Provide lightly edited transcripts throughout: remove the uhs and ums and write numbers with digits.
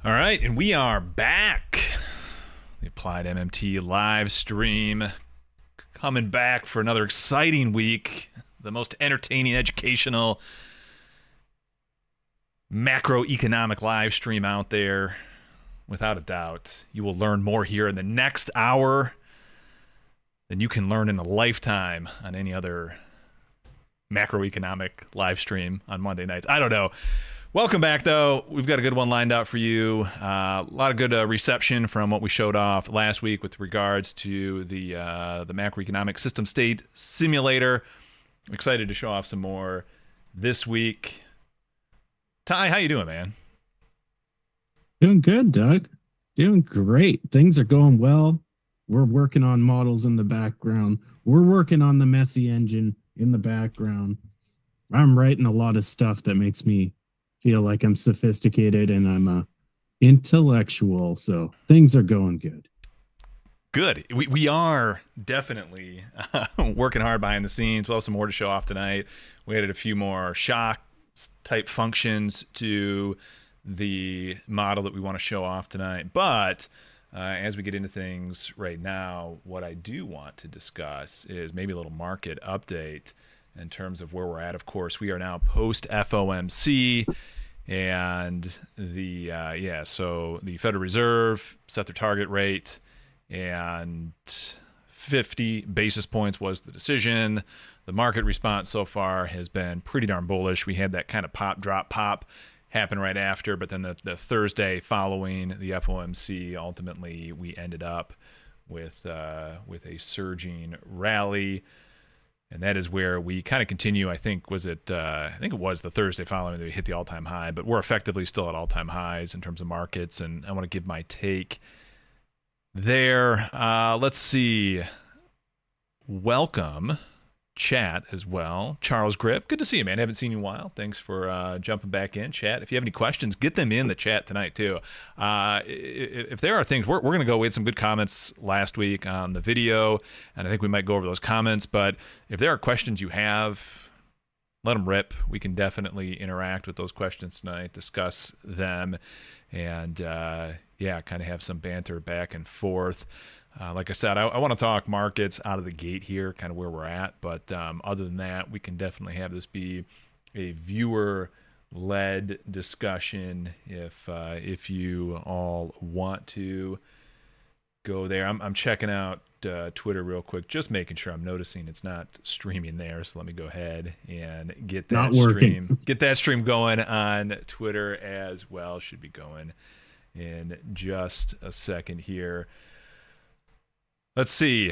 All right, and we are back. The Applied MMT live stream coming back for another exciting week. The most entertaining, educational, macroeconomic live stream out there. Without a doubt, you will learn more here in the next hour than you can learn in a lifetime on any other macroeconomic live stream on Monday nights. I don't know. Welcome back, though. We've got a good one lined out for you. A lot of good reception from what we showed off last week with regards to the macroeconomic system state simulator. I'm excited to show off some more this week. Ty, how you doing, man? Doing good, Doug. Doing great. Things are going well. We're working on models in the background. We're working on the messy engine in the background. I'm writing a lot of stuff that makes me feel like I'm sophisticated and I'm intellectual. So things are going good. Good. We are definitely working hard behind the scenes. We'll have some more to show off tonight. We added a few more shock type functions to the model that we want to show off tonight. But as we get into things right now, what I do want to discuss is maybe a little market update in terms of where we're at. Of course, we are now post FOMC, and so the Federal Reserve set their target rate, and 50 basis points was the decision. The market response so far has been pretty darn bullish. We had that kind of pop, drop, pop happen right after, but then the Thursday following the FOMC, ultimately we ended up with a surging rally. And that is where we kind of continue. I think it was the Thursday following that we hit the all-time high, but we're effectively still at all-time highs in terms of markets, and I want to give my take there. Let's see. Welcome, chat as well. Charles Grip, good to see you, man. Haven't seen you in a while. Thanks for jumping back in, chat. If you have any questions, get them in the chat tonight too. If there are things, we're going to go. We had some good comments last week on the video, and I think we might go over those comments. But if there are questions you have, let them rip. We can definitely interact with those questions tonight, discuss them, and kind of have some banter back and forth. Like I said, I want to talk markets out of the gate here, kind of where we're at. But other than that, we can definitely have this be a viewer-led discussion if you all want to go there. I'm checking out Twitter real quick, just making sure I'm noticing it's not streaming there. So let me go ahead and get that stream going on Twitter as well. Should be going in just a second here. Let's see.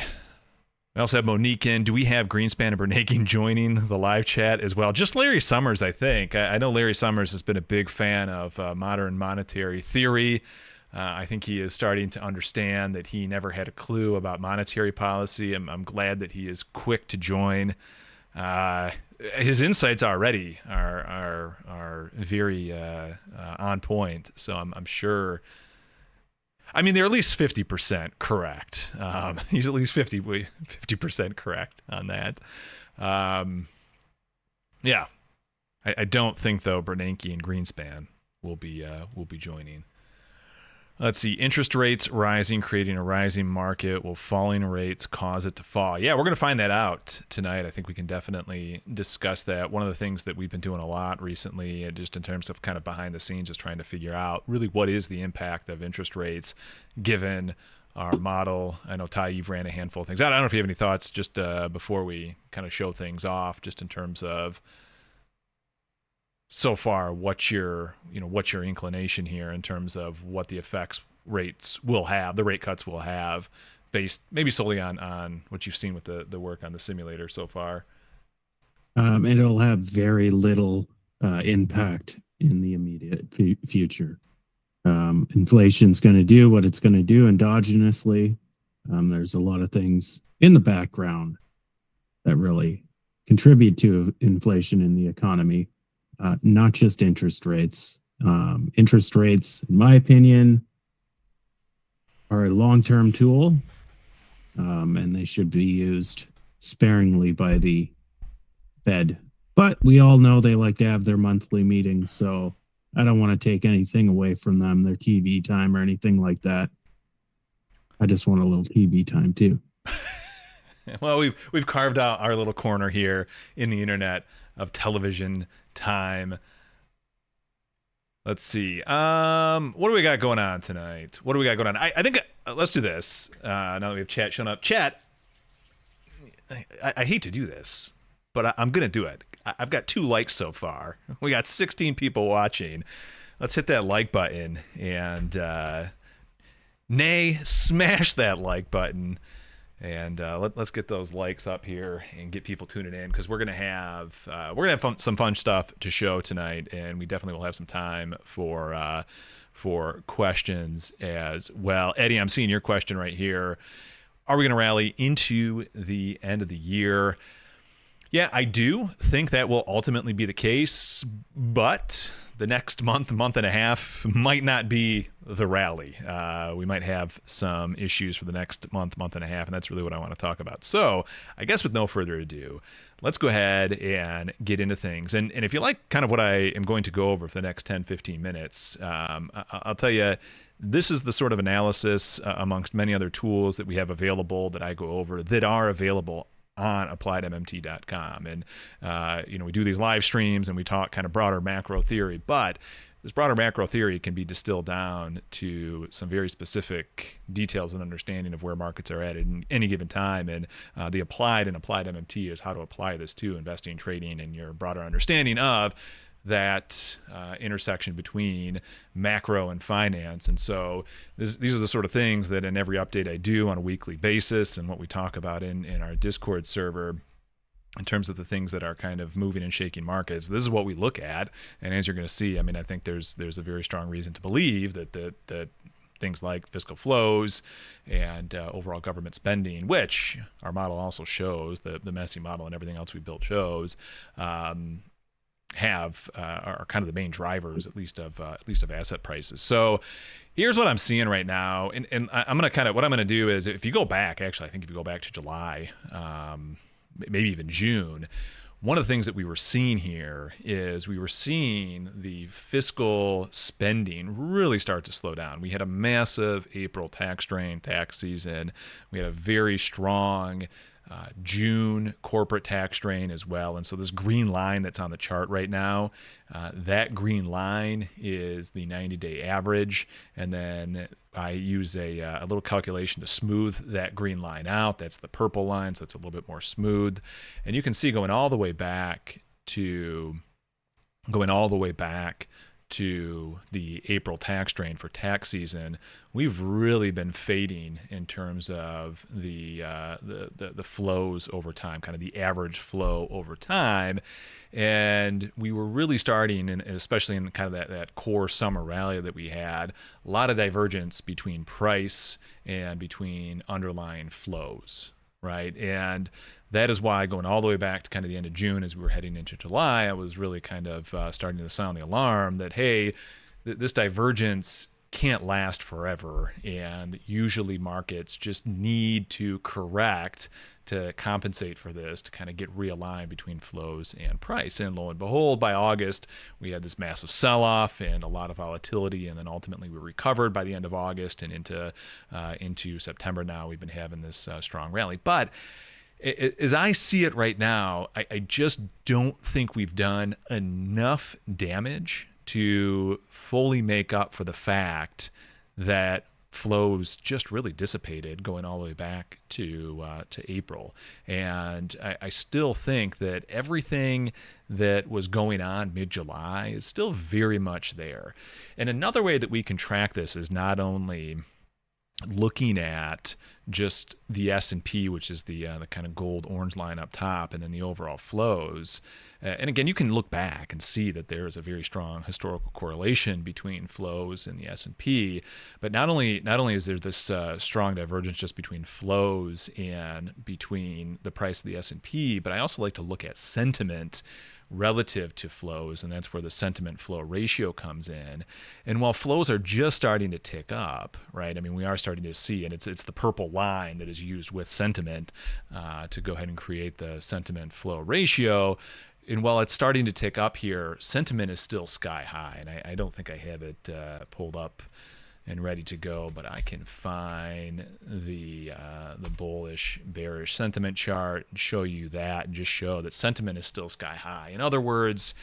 We also have Monique in. Do we have Greenspan and Bernanke joining the live chat as well? Just Larry Summers, I think. I know Larry Summers has been a big fan of modern monetary theory. I think he is starting to understand that he never had a clue about monetary policy. I'm glad that he is quick to join. His insights already are very on point. So I'm sure. I mean, they're at least 50% correct. He's at least 50% correct on that. I don't think though Bernanke and Greenspan will be joining. Let's see. Interest rates rising, creating a rising market. Will falling rates cause it to fall? Yeah, we're going to find that out tonight. I think we can definitely discuss that. One of the things that we've been doing a lot recently, just in terms of kind of behind the scenes, just trying to figure out really what is the impact of interest rates given our model. I know, Ty, you've ran a handful of things. I don't know if you have any thoughts just before we kind of show things off, just in terms of so far, what's your inclination here in terms of what the effects rates will have, the rate cuts will have, based maybe solely on what you've seen with the work on the simulator so far? It'll have very little impact in the immediate future. Inflation's going to do what it's going to do endogenously. There's a lot of things in the background that really contribute to inflation in the economy. Not just interest rates. Interest rates, in my opinion, are a long-term tool, and they should be used sparingly by the Fed. But we all know they like to have their monthly meetings, so I don't want to take anything away from them, their TV time or anything like that. I just want a little TV time too. Well, we've carved out our little corner here in the internet of television time. Let's see. What do we got going on tonight? What do we got going on? I think let's do this. Now that we have chat showing up. Chat, I hate to do this, but I'm going to do it. I've got 2 likes so far. We got 16 people watching. Let's hit that like button and smash that like button. And let's get those likes up here and get people tuning in, because we're gonna have some fun stuff to show tonight, and we definitely will have some time for questions as well. Eddie, I'm seeing your question right here. Are we gonna rally into the end of the year? Yeah, I do think that will ultimately be the case, but the next month and a half might not be the rally. We might have some issues for the next month and a half, and that's really what I want to talk about. So I guess with no further ado, let's go ahead and get into things. And if you like kind of what I am going to go over for the next 10, 15 minutes, I'll tell you, this is the sort of analysis amongst many other tools that we have available that I go over that are available on AppliedMMT.com. And we do these live streams and we talk kind of broader macro theory, but this broader macro theory can be distilled down to some very specific details and understanding of where markets are at any given time. And the Applied and AppliedMMT is how to apply this to investing, trading, and your broader understanding of that intersection between macro and finance. And so these are the sort of things that in every update I do on a weekly basis, and what we talk about in our Discord server in terms of the things that are kind of moving and shaking markets. This is what we look at. And as you're going to see, I mean, I think there's a very strong reason to believe that things like fiscal flows and overall government spending, which our model also shows, the messy model and everything else we built shows, are kind of the main drivers, at least of asset prices. So here's what I'm seeing right now, and I'm gonna what I'm gonna do is, if you go back, actually, I think if you go back to July, maybe even June, one of the things that we were seeing here is we were seeing the fiscal spending really start to slow down. We had a massive April tax season. We had a very strong June corporate tax drain as well. And so this green line that's on the chart right now, that green line is the 90-day average. And then I use a little calculation to smooth that green line out. That's the purple line, so it's a little bit more smooth. And you can see going all the way back to the April tax drain for tax season, we've really been fading in terms of the flows over time, kind of the average flow over time. And we were really starting, and especially in kind of that core summer rally that we had, a lot of divergence between price and between underlying flows, right? And that is why, going all the way back to kind of the end of June as we were heading into July, I was really kind of starting to sound the alarm that, hey, this divergence can't last forever, and usually markets just need to correct to compensate for this, to kind of get realigned between flows and price. And lo and behold, by August, we had this massive sell-off and a lot of volatility, and then ultimately we recovered by the end of August and into September. Now we've been having this strong rally. But as I see it right now, I just don't think we've done enough damage to fully make up for the fact that flows just really dissipated going all the way back to April. And I still think that everything that was going on mid-July is still very much there. And another way that we can track this is not only looking at just the S&P, which is the kind of gold orange line up top, and then the overall flows. And again, you can look back and see that there is a very strong historical correlation between flows and the S&P. But not only is there this strong divergence just between flows and between the price of the S&P, but I also like to look at sentiment relative to flows, and that's where the sentiment flow ratio comes in. And while flows are just starting to tick up, right? I mean, we are starting to see, and it's the purple line that is used with sentiment to go ahead and create the sentiment flow ratio. And while it's starting to tick up here, sentiment is still sky high. And I don't think I have it pulled up and ready to go, but I can find the bullish bearish sentiment chart and show you that, and just show that sentiment is still sky high. In other words,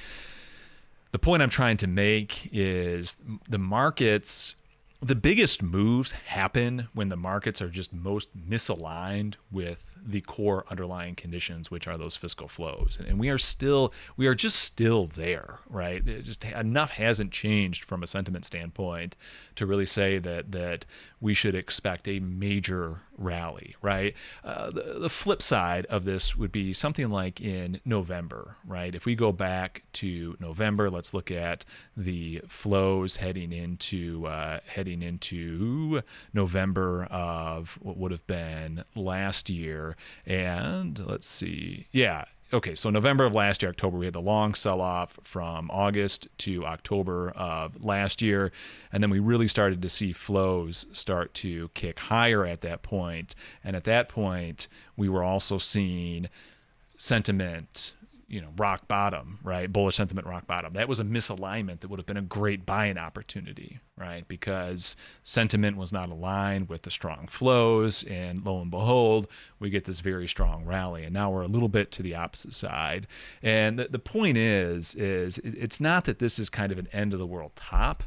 the point I'm trying to make is the markets, the biggest moves happen when the markets are just most misaligned with the core underlying conditions, which are those fiscal flows. And we are just still there, right? It just enough hasn't changed from a sentiment standpoint to really say that we should expect a major rally, right? The flip side of this would be something like in November, right? If we go back to November, let's look at the flows heading into November of what would have been last year. And let's see. Yeah. Okay. So November of last year, October, we had the long sell off from August to October of last year. And then we really started to see flows start to kick higher at that point. And at that point, we were also seeing sentiment, rock bottom, right? Bullish sentiment, rock bottom. That was a misalignment that would have been a great buying opportunity, right? Because sentiment was not aligned with the strong flows, and lo and behold, we get this very strong rally. And now we're a little bit to the opposite side. And the point is it's not that this is kind of an end of the world top,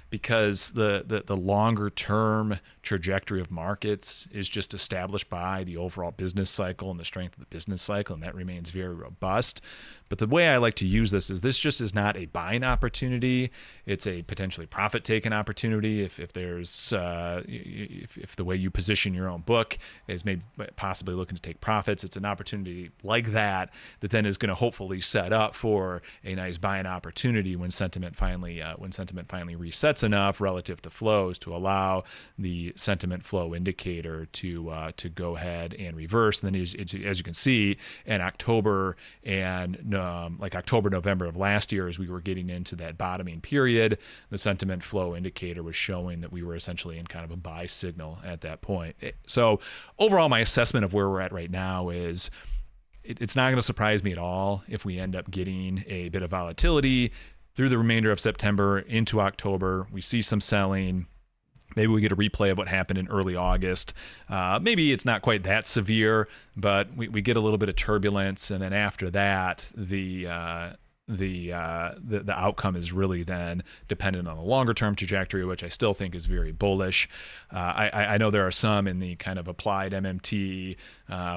because the longer term trajectory of markets is just established by the overall business cycle and the strength of the business cycle, and that remains very robust. But the way I like to use this just is not a buying opportunity. It's a potentially profit-taking opportunity. If there's if the way you position your own book is maybe possibly looking to take profits, it's an opportunity like that then is going to hopefully set up for a nice buying opportunity when sentiment finally resets enough relative to flows to allow the sentiment flow indicator to go ahead and reverse. And then as you can see, in October and October, November of last year, as we were getting into that bottoming period, the sentiment flow indicator was showing that we were essentially in kind of a buy signal at that point. So overall, my assessment of where we're at right now is it's not going to surprise me at all if we end up getting a bit of volatility through the remainder of September into October. We see some selling. Maybe we get a replay of what happened in early August. Maybe it's not quite that severe, but we get a little bit of turbulence, and then after that, the outcome is really then dependent on the longer term trajectory, which I still think is very bullish. I know there are some in the kind of applied MMT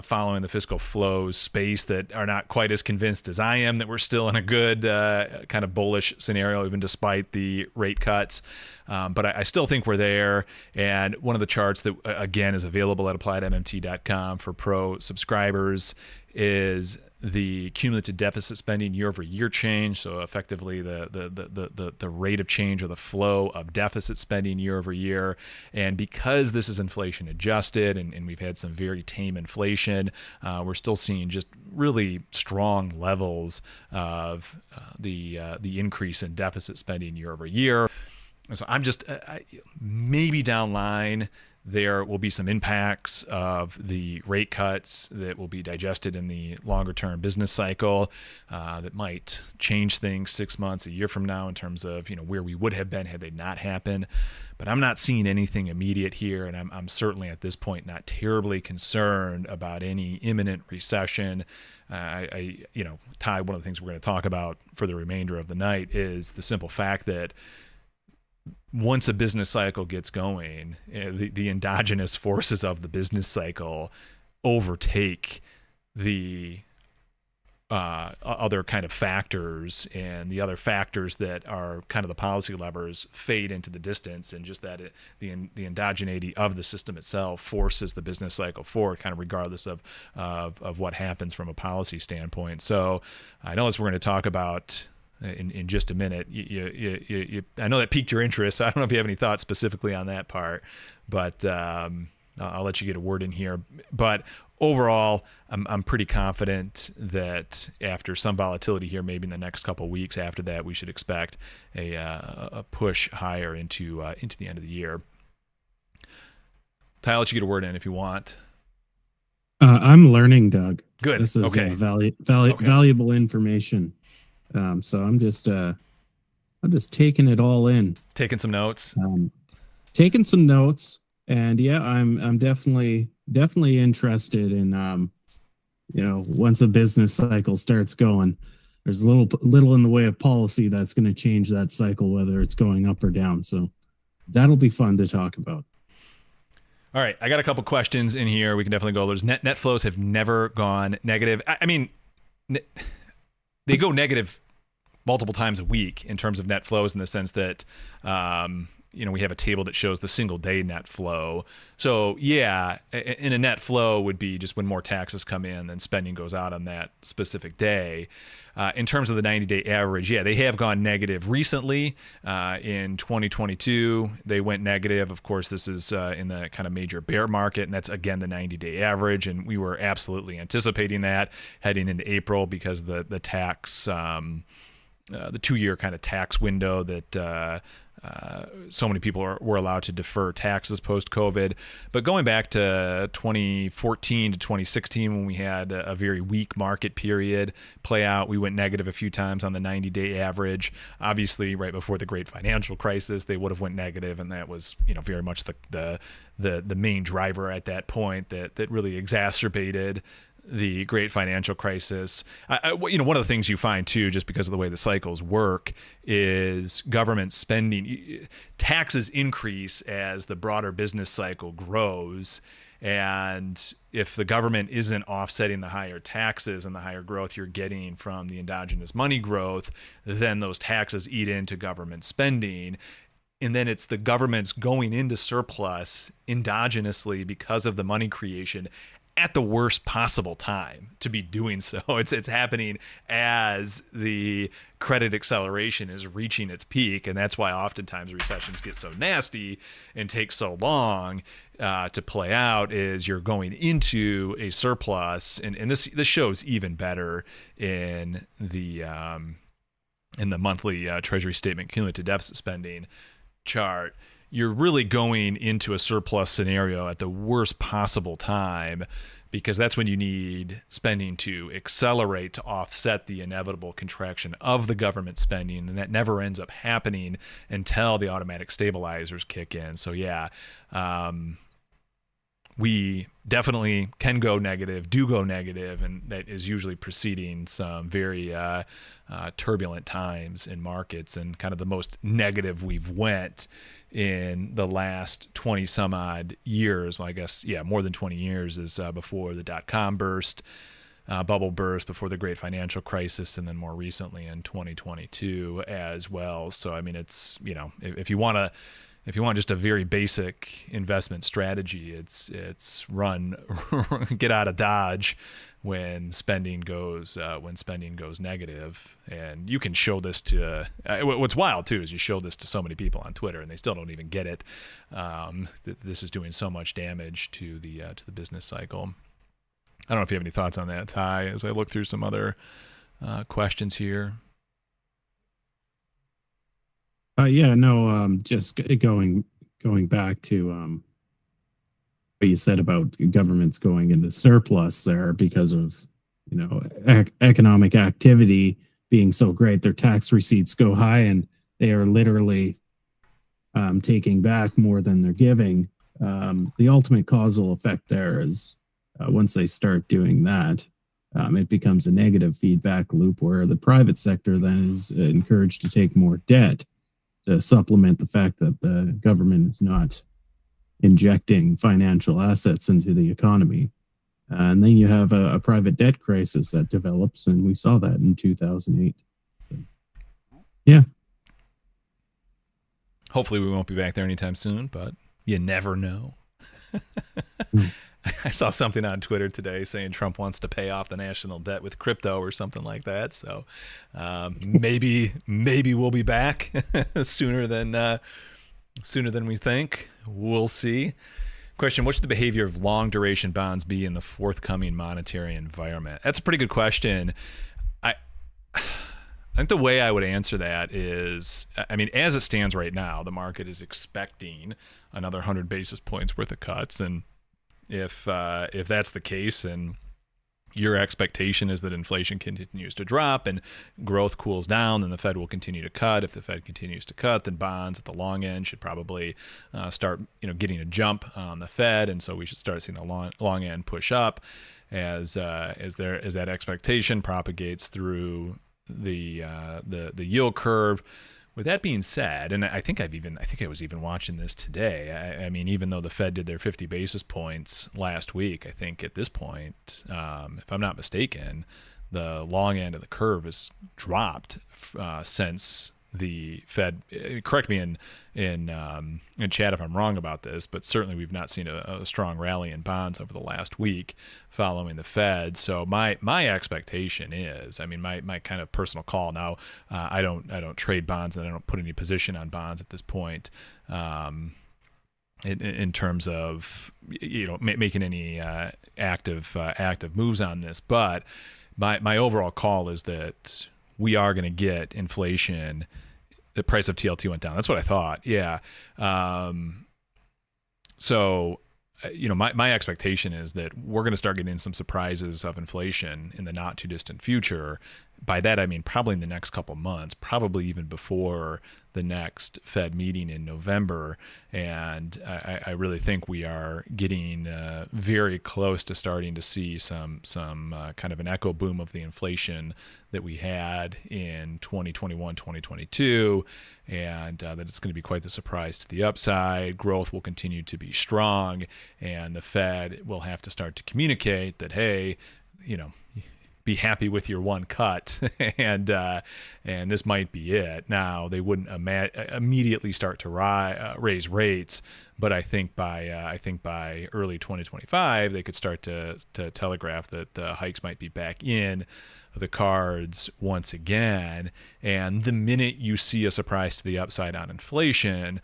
following the fiscal flows space that are not quite as convinced as I am that we're still in a good kind of bullish scenario, even despite the rate cuts. But I still think we're there. And one of the charts that, again, is available at AppliedMMT.com for pro subscribers is the cumulative deficit spending year-over-year change. So effectively the rate of change or the flow of deficit spending year-over-year. And because this is inflation adjusted and we've had some very tame inflation, we're still seeing just really strong levels of the increase in deficit spending year-over-year. So I'm just maybe down line there will be some impacts of the rate cuts that will be digested in the longer term business cycle that might change things 6 months, a year from now in terms of where we would have been had they not happened. But I'm not seeing anything immediate here, and I'm certainly at this point not terribly concerned about any imminent recession. Ty, one of the things we're going to talk about for the remainder of the night is the simple fact that once a business cycle gets going, the endogenous forces of the business cycle overtake the other kind of factors, and the other factors that are kind of the policy levers fade into the distance, and just that the endogeneity of the system itself forces the business cycle forward, kind of regardless of what happens from a policy standpoint. So I know as we're going to talk about in just a minute. I know that piqued your interest. So I don't know if you have any thoughts specifically on that part, but I'll let you get a word in here. But overall, I'm pretty confident that after some volatility here, maybe in the next couple of weeks after that, we should expect a push higher into the end of the year. Ty, I'll let you get a word in if you want. I'm learning, Doug. Good. This is Okay. valuable information. So I'm just taking it all in, Taking some notes. taking some notes, and yeah, I'm definitely interested in once a business cycle starts going, there's a little in the way of policy that's going to change that cycle, whether it's going up or down. So that'll be fun to talk about. All right, I got a couple questions in here. We can definitely go. Those net flows have never gone negative. I mean, they go negative multiple times a week in terms of net flows, in the sense that we have a table that shows the single day net flow. So yeah, in a net flow would be just when more taxes come in and spending goes out on that specific day. In terms of the 90-day average, yeah, they have gone negative recently. In 2022, they went negative. Of course, this is in the kind of major bear market, and that's, again, the 90-day average. And we were absolutely anticipating that heading into April, because the tax, the 2-year kind of tax window that so many people were allowed to defer taxes post-COVID. But going back to 2014 to 2016, when we had a very weak market period play out, we went negative a few times on the 90-day average. Obviously, right before the great financial crisis, they would have went negative, and that was very much the main driver at that point that really exacerbated the great financial crisis. One of the things you find too, just because of the way the cycles work, is government spending. Taxes increase as the broader business cycle grows. And if the government isn't offsetting the higher taxes and the higher growth you're getting from the endogenous money growth, then those taxes eat into government spending. And then it's the government's going into surplus endogenously because of the money creation at the worst possible time to be doing so. It's happening as the credit acceleration is reaching its peak, and that's why oftentimes recessions get so nasty and take so long to play out. Is you're going into a surplus, and this shows even better in the monthly Treasury statement cumulative deficit spending chart. You're really going into a surplus scenario at the worst possible time, because that's when you need spending to accelerate to offset the inevitable contraction of the government spending, and that never ends up happening until the automatic stabilizers kick in. So yeah, we definitely can go negative, do go negative, and that is usually preceding some very turbulent times in markets. And kind of the most negative we've went in the last 20 some odd years, well, I guess, yeah, more than 20 years, is before the dot-com bubble burst, before the great financial crisis, and then more recently in 2022 as well. So, I mean, it's, if you want just a very basic investment strategy, it's run, get out of Dodge when spending goes negative. And you can show this to what's wild too is you show this to so many people on Twitter and they still don't even get it. This is doing so much damage to the business cycle. I don't know if you have any thoughts on that, Ty, as I look through some other questions here. Just going back to what you said about governments going into surplus there because of economic activity being so great, their tax receipts go high and they are literally taking back more than they're giving. The ultimate causal effect there is once they start doing that, it becomes a negative feedback loop where the private sector then is encouraged to take more debt to supplement the fact that the government is not injecting financial assets into the economy. And then you have a private debt crisis that develops, and we saw that in 2008. So, yeah. Hopefully we won't be back there anytime soon, but you never know. I saw something on Twitter today saying Trump wants to pay off the national debt with crypto or something like that. So maybe we'll be back sooner than we think. We'll see. Question: what should the behavior of long duration bonds be in the forthcoming monetary environment? That's a pretty good question. I think the way I would answer that is, I mean, as it stands right now, the market is expecting another 100 basis points worth of cuts, and if that's the case, and your expectation is that inflation continues to drop and growth cools down, then the Fed will continue to cut. If the Fed continues to cut, then bonds at the long end should probably start, getting a jump on the Fed, and so we should start seeing the long end push up as that expectation propagates through the yield curve. With that being said, and I think I was even watching this today. I mean, even though the Fed did their 50 basis points last week, I think at this point, if I'm not mistaken, the long end of the curve has dropped since the Fed. Correct me in chat if I'm wrong about this, but certainly we've not seen a strong rally in bonds over the last week following the Fed. So my expectation is, I mean, my kind of personal call now. I don't trade bonds, and I don't put any position on bonds at this point. In terms of making any active moves on this, but my overall call is that we are going to get inflation. The price of TLT went down. That's what I thought. Yeah. So, my expectation is that we're going to start getting some surprises of inflation in the not too distant future. By that, I mean probably in the next couple months, probably even before the next Fed meeting in November. And I really think we are getting very close to starting to see some kind of an echo boom of the inflation that we had in 2021, 2022, and that it's going to be quite the surprise to the upside. Growth will continue to be strong, and the Fed will have to start to communicate that, hey, be happy with your one cut, and this might be it. Now, they wouldn't immediately start to raise rates, but I think by early 2025 they could start to telegraph that hikes might be back in the cards once again. And the minute you see a surprise to the upside on inflation,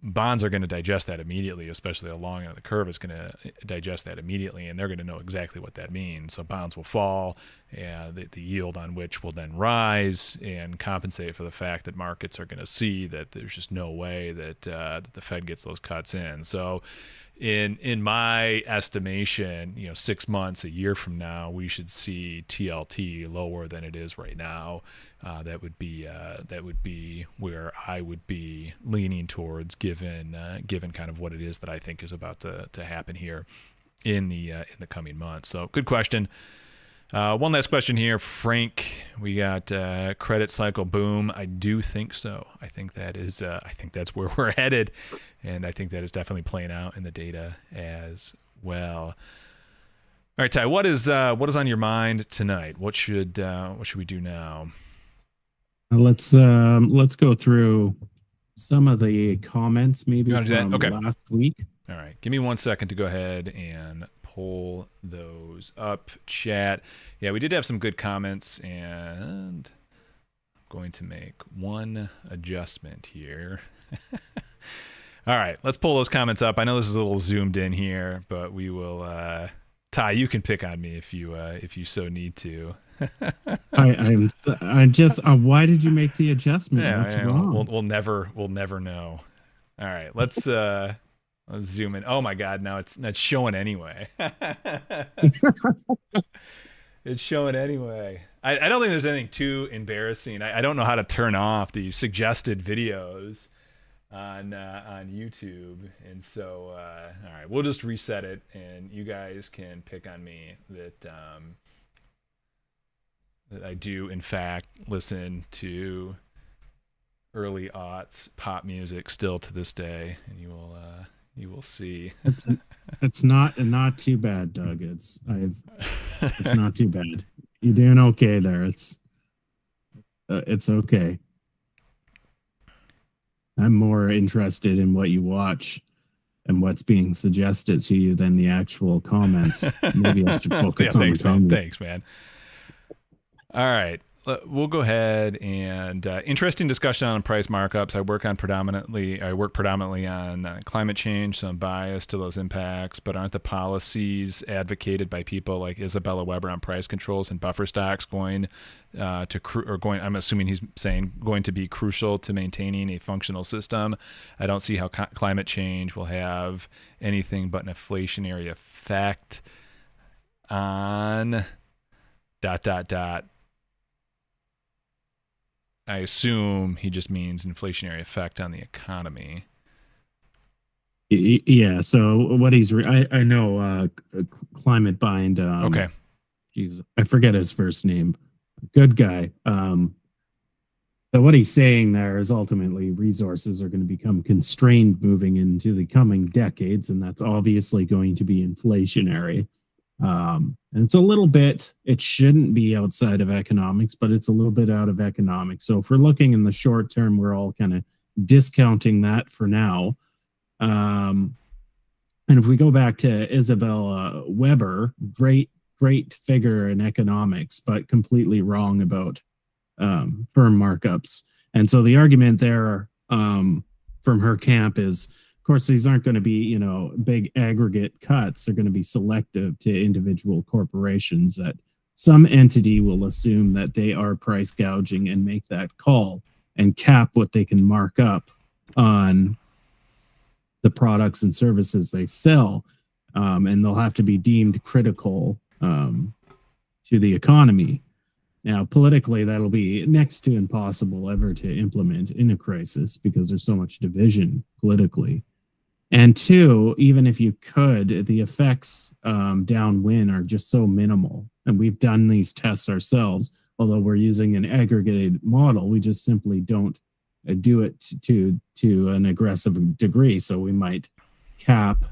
bonds are going to digest that immediately, especially the long end of the curve is going to digest that immediately, and they're going to know exactly what that means. So bonds will fall, and the yield on which will then rise and compensate for the fact that markets are going to see that there's just no way that the Fed gets those cuts in. So in my estimation, 6 months, a year from now, we should see TLT lower than it is right now. That would be where I would be leaning towards, given kind of what it is that I think is about to happen here in the coming months. So good question. One last question here, Frank. We got credit cycle boom. I do think so. I think that's where we're headed, and I think that is definitely playing out in the data as well. All right, Ty, what is on your mind tonight? What should we do now? Let's go through some of the comments maybe from last week. All right, give me 1 second to go ahead and pull those up. Chat. Yeah, we did have some good comments, and I'm going to make one adjustment here. All right, let's pull those comments up. I know this is a little zoomed in here, but we will. Ty, you can pick on me if you so need to. I just. Why did you make the adjustment? Yeah, What's wrong? We'll never know. All right, let's zoom in. Oh my God! Now it's showing anyway. It's showing anyway. I don't think there's anything too embarrassing. I don't know how to turn off the suggested videos on YouTube, and so all right, we'll just reset it, and you guys can pick on me that I do in fact listen to early aughts pop music still to this day, and you will see. It's not too bad, Doug. It's not too bad. You're doing okay there. It's okay. I'm more interested in what you watch and what's being suggested to you than the actual comments. Maybe I should focus on the comments. Thanks, man. All right. We'll go ahead and interesting discussion on price markups. I work predominantly on climate change, so I'm biased to those impacts. But aren't the policies advocated by people like Isabella Weber on price controls and buffer stocks going I'm assuming he's saying going to be crucial to maintaining a functional system? I don't see how climate change will have anything but an inflationary effect. on dot dot dot. I assume he just means inflationary effect on the economy. Yeah. So what I know Climate Bind. Okay. I forget his first name. Good guy. So what he's saying there is ultimately resources are going to become constrained moving into the coming decades, and that's obviously going to be inflationary. And it's a little bit, it shouldn't be outside of economics, but it's a little bit out of economics. So if we're looking in the short term, we're all kind of discounting that for now. Um, and if we go back to Isabella Weber, great figure in economics, but completely wrong about firm markups. And so the argument there from her camp is, of course, these aren't going to be, big aggregate cuts. They're going to be selective to individual corporations that some entity will assume that they are price gouging and make that call and cap what they can mark up on the products and services they sell. And they'll have to be deemed critical to the economy. Now, politically, that'll be next to impossible ever to implement in a crisis because there's so much division politically. And two, even if you could, the effects downwind are just so minimal. And we've done these tests ourselves, although we're using an aggregated model, we just simply don't do it to an aggressive degree. So we might cap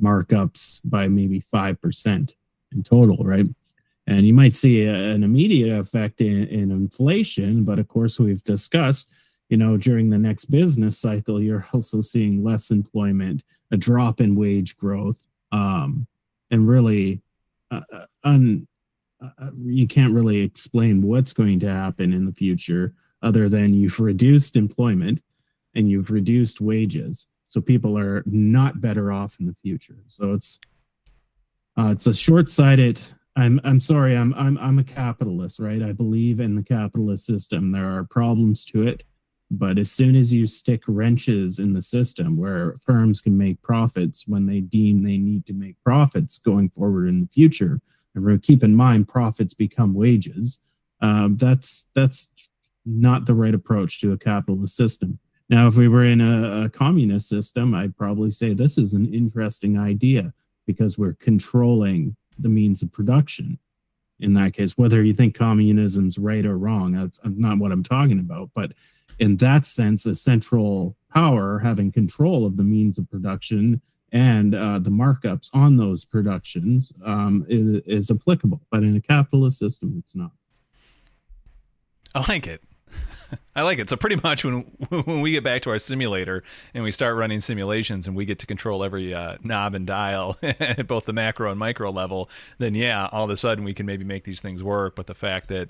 markups by maybe 5% in total, right? And you might see an immediate effect in inflation, but of course, we've discussed, during the next business cycle, you're also seeing less employment, a drop in wage growth, and really, you can't really explain what's going to happen in the future other than you've reduced employment and you've reduced wages, so people are not better off in the future. So it's a short-sighted. I'm sorry. I'm a capitalist, right? I believe in the capitalist system. There are problems to it, but as soon as you stick wrenches in the system where firms can make profits when they deem they need to make profits going forward in the future, and keep in mind profits become wages. That's not the right approach to a capitalist system. Now, if we were in a communist system, I'd probably say this is an interesting idea because we're controlling the means of production. In that case, whether you think communism's right or wrong, that's not what I'm talking about. But in that sense, a central power having control of the means of production and the markups on those productions is applicable. But in a capitalist system, it's not. I like it. I like it. So pretty much when we get back to our simulator and we start running simulations and we get to control every knob and dial at both the macro and micro level, then yeah, all of a sudden we can maybe make these things work. But the fact that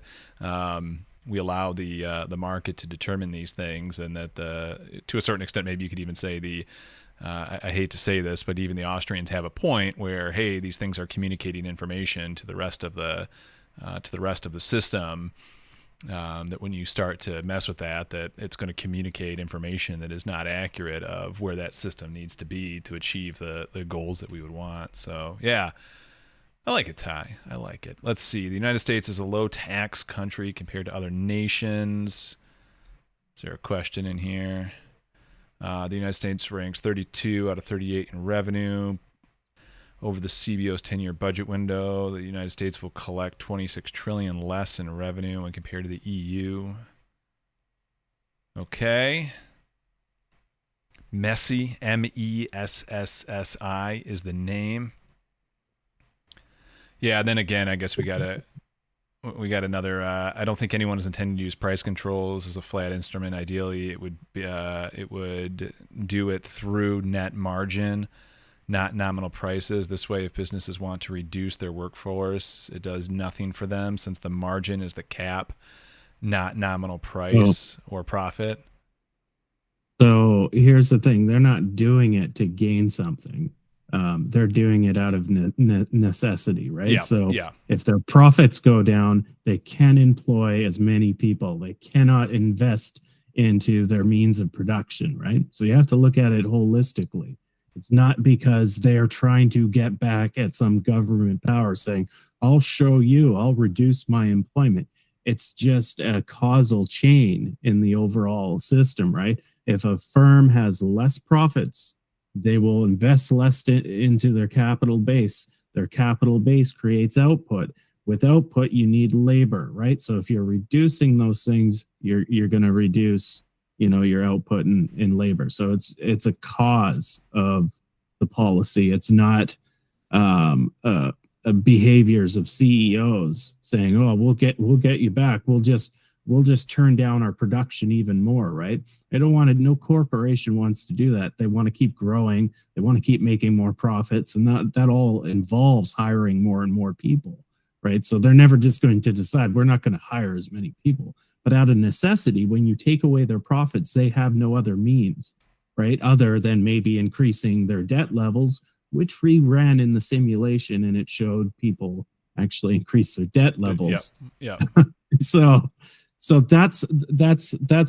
we allow the market to determine these things, and that to a certain extent, maybe you could even say I hate to say this, but even the Austrians have a point where, hey, these things are communicating information to the rest of the system. That when you start to mess with that it's going to communicate information that is not accurate of where that system needs to be to achieve the goals that we would want. So yeah, I like it, Ty. I like it. Let's see. The United States is a low tax country compared to other nations. Is there a question in here? The United States ranks 32 out of 38 in revenue. Over the CBO's 10-year budget window, the United States will collect $26 trillion less in revenue when compared to the EU. Okay. Messi, MESSSI is the name. Yeah, then again, I guess we got another. I don't think anyone is intending to use price controls as a flat instrument. Ideally, it would do it through net margin, not nominal prices. This way, if businesses want to reduce their workforce, it does nothing for them since the margin is the cap, not nominal price or profit. So here's the thing. They're not doing it to gain something. They're doing it out of necessity, right? Yeah, so yeah. If their profits go down, they can employ as many people. They cannot invest into their means of production, right? So you have to look at it holistically. It's not because they're trying to get back at some government power saying, I'll show you, I'll reduce my employment. It's just a causal chain in the overall system, right? If a firm has less profits, they will invest less into their capital base. Their capital base creates output. With output, you need labor, right? So if you're reducing those things, you're going to reduce, your output in labor. So it's a cause of the policy. It's not behaviors of CEOs saying, "Oh, we'll get you back. We'll just turn down our production even more," right? They don't want to. No corporation wants to do that. They want to keep growing. They want to keep making more profits, and that all involves hiring more and more people, right? So they're never just going to decide we're not going to hire as many people. But out of necessity, when you take away their profits, they have no other means, right? Other than maybe increasing their debt levels, which we ran in the simulation, and it showed people actually increase their debt levels. Yeah. So that's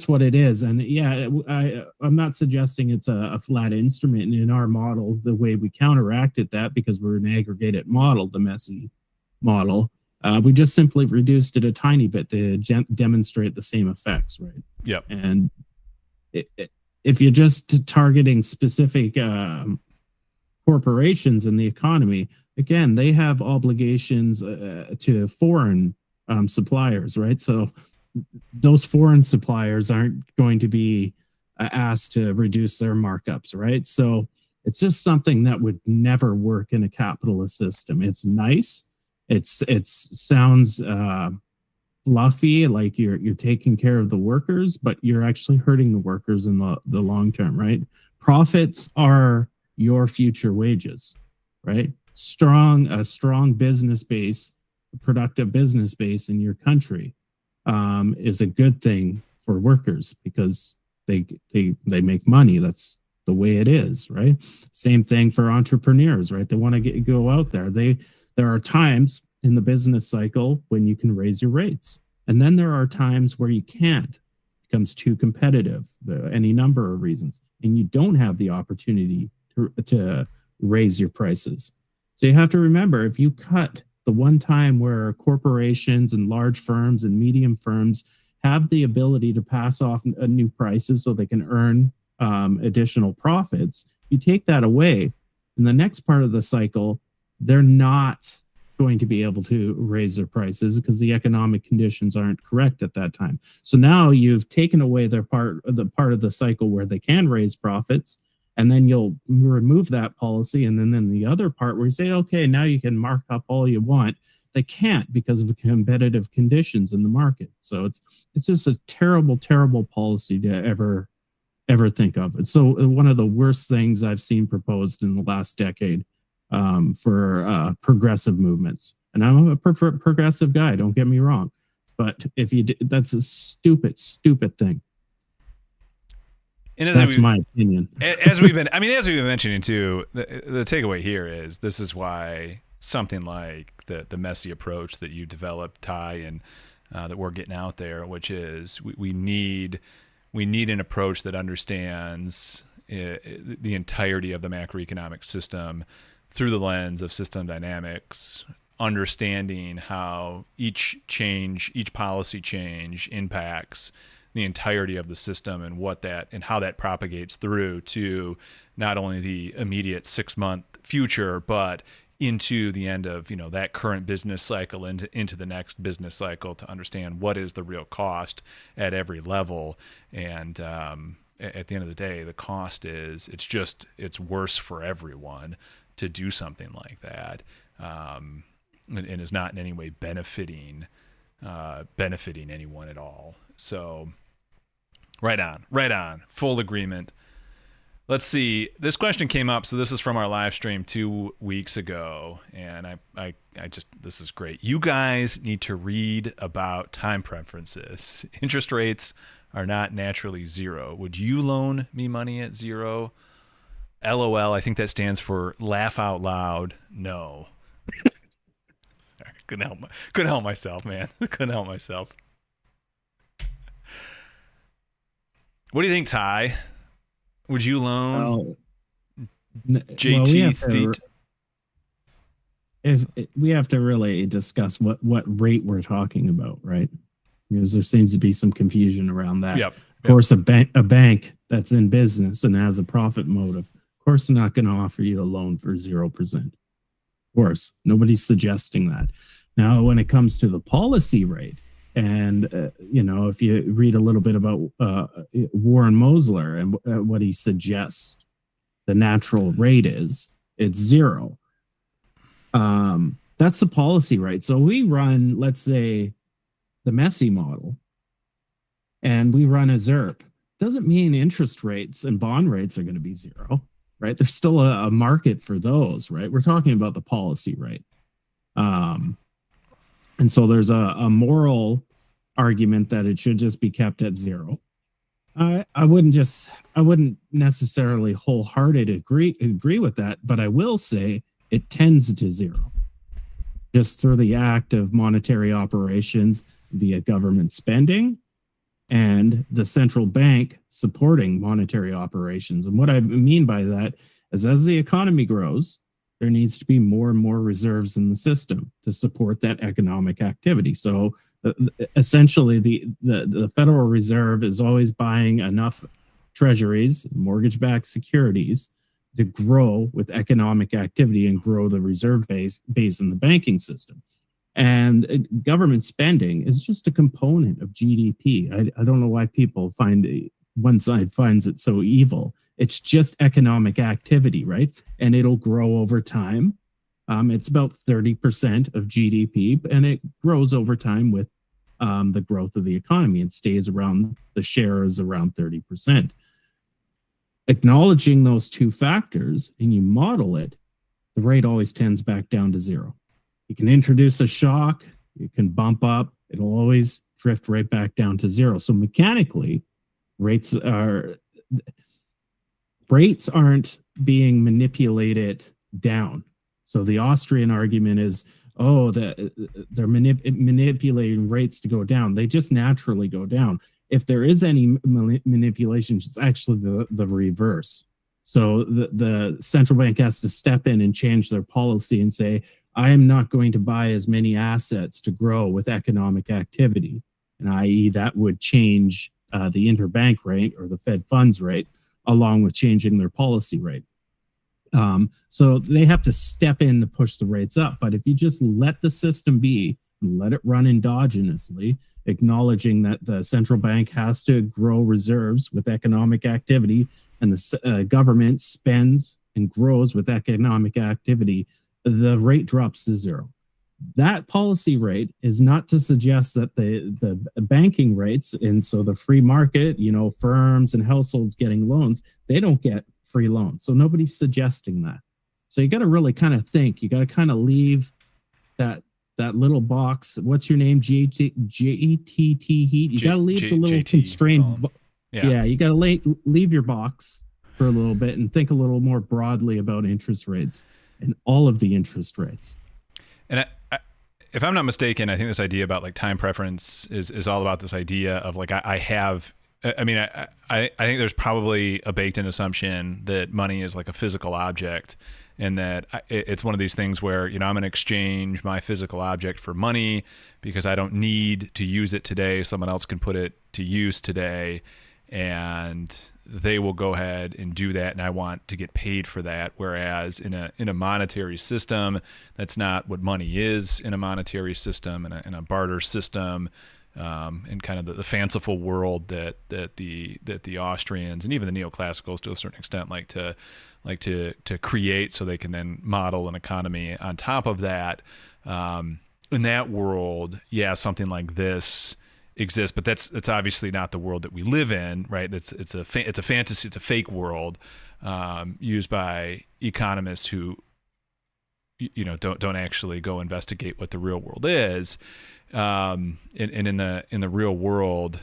what it is. And yeah, I'm not suggesting it's a flat instrument. And in our model, the way we counteracted that, because we're an aggregated model, the messy model, we just simply reduced it a tiny bit to demonstrate the same effects, right? Yep. And if you're just targeting specific corporations in the economy, again, they have obligations to foreign suppliers, right? So those foreign suppliers aren't going to be asked to reduce their markups, right? So it's just something that would never work in a capitalist system. It's nice. It sounds fluffy, like you're taking care of the workers, but you're actually hurting the workers in the long term, right? Profits are your future wages, right? A strong business base, a productive business base in your country is a good thing for workers because they make money. That's the way it is, right? Same thing for entrepreneurs, right? They want to go out there. There are times in the business cycle when you can raise your rates, and then there are times where you can't. It becomes too competitive, any number of reasons, and you don't have the opportunity to raise your prices. So you have to remember, if you cut the one time where corporations and large firms and medium firms have the ability to pass off new prices so they can earn additional profits, you take that away, in the next part of the cycle, they're not going to be able to raise their prices because the economic conditions aren't correct at that time. So now you've taken away the part of the cycle where they can raise profits, and then you'll remove that policy. And then in the other part where you say, okay, now you can mark up all you want, they can't because of the competitive conditions in the market. So it's just a terrible, terrible policy to ever think of. It's so one of the worst things I've seen proposed in the last decade for progressive movements. And I'm a progressive guy, don't get me wrong. But that's a stupid, stupid thing. And that's my opinion. As we've been mentioning too, the takeaway here is this is why something like the messy approach that you developed, Ty, and that we're getting out there, which is we need an approach that understands the entirety of the macroeconomic system through the lens of system dynamics, understanding how each policy change impacts the entirety of the system and how that propagates through to not only the immediate 6-month future, but into the end of that current business cycle into the next business cycle, to understand what is the real cost at every level. And at the end of the day, the cost is it's worse for everyone to do something like that, and is not in any way benefiting anyone at all. So right on, full agreement. Let's see. This question came up. So this is from our live stream 2 weeks ago, and I just, this is great. You guys need to read about time preferences. Interest rates are not naturally zero. Would you loan me money at zero? LOL. I think that stands for laugh out loud. No. Sorry, couldn't help myself, man. Couldn't help myself. What do you think, Ty? Would you loan Well, JT Theet. we have to really discuss what rate we're talking about, right? Because there seems to be some confusion around that. Yep. Of course, a bank that's in business and has a profit motive, of course, they're not going to offer you a loan for 0%. Of course, nobody's suggesting that. Now, when it comes to the policy rate, and if you read a little bit about Warren Mosler and what he suggests, the natural rate it's 0. That's the policy rate. So we run, let's say, the Messi model, and we run a ZERP. Doesn't mean interest rates and bond rates are going to be 0, right? There's still a market for those, right? We're talking about the policy rate. And so there's a moral argument that it should just be kept at 0. I wouldn't necessarily wholeheartedly agree with that, but I will say it tends to 0 just through the act of monetary operations via government spending and the central bank supporting monetary operations. And what I mean by that is, as the economy grows, there needs to be more and more reserves in the system to support that economic activity. So essentially, the Federal Reserve is always buying enough treasuries, mortgage-backed securities, to grow with economic activity and grow the reserve base in the banking system. And government spending is just a component of GDP. I don't know why people one side finds it so evil. It's just economic activity, right? And it'll grow over time. It's about 30% of GDP, and it grows over time with the growth of the economy and stays around, the share is around 30%. Acknowledging those two factors and you model it, the rate always tends back down to 0. You can introduce a shock, you can bump up, it'll always drift right back down to 0. So mechanically, rates aren't being manipulated down. So the Austrian argument is, they're manipulating rates to go down. They just naturally go down. If there is any manipulation, it's actually the reverse. So the central bank has to step in and change their policy and say, I am not going to buy as many assets to grow with economic activity. And i.e. that would change the interbank rate or the Fed funds rate, along with changing their policy rate. So they have to step in to push the rates up. But if you just let the system be, let it run endogenously, acknowledging that the central bank has to grow reserves with economic activity, and the government spends and grows with economic activity, the rate drops to 0. That policy rate is not to suggest that the banking rates, and so the free market, firms and households getting loans, they don't get free loans. So nobody's suggesting that. So you got to really kind of think. You got to kind of leave that little box. What's your name? JTT Heat. You got to leave the little constrained. Yeah, you got to leave your box for a little bit and think a little more broadly about interest rates and all of the interest rates. And if I'm not mistaken, I think this idea about like time preference is all about this idea of like I think there's probably a baked in assumption that money is like a physical object, and that it's one of these things where, I'm going to exchange my physical object for money because I don't need to use it today. Someone else can put it to use today, and they will go ahead and do that, and I want to get paid for that. Whereas in a monetary system, that's not what money is. In a monetary system, in a barter system, in kind of the fanciful world that the Austrians and even the neoclassicals to a certain extent like to create, so they can then model an economy on top of that. In that world, something like this exists, but that's obviously not the world that we live in, right? It's a fantasy, it's a fake world used by economists who don't actually go investigate what the real world is. And in the real world,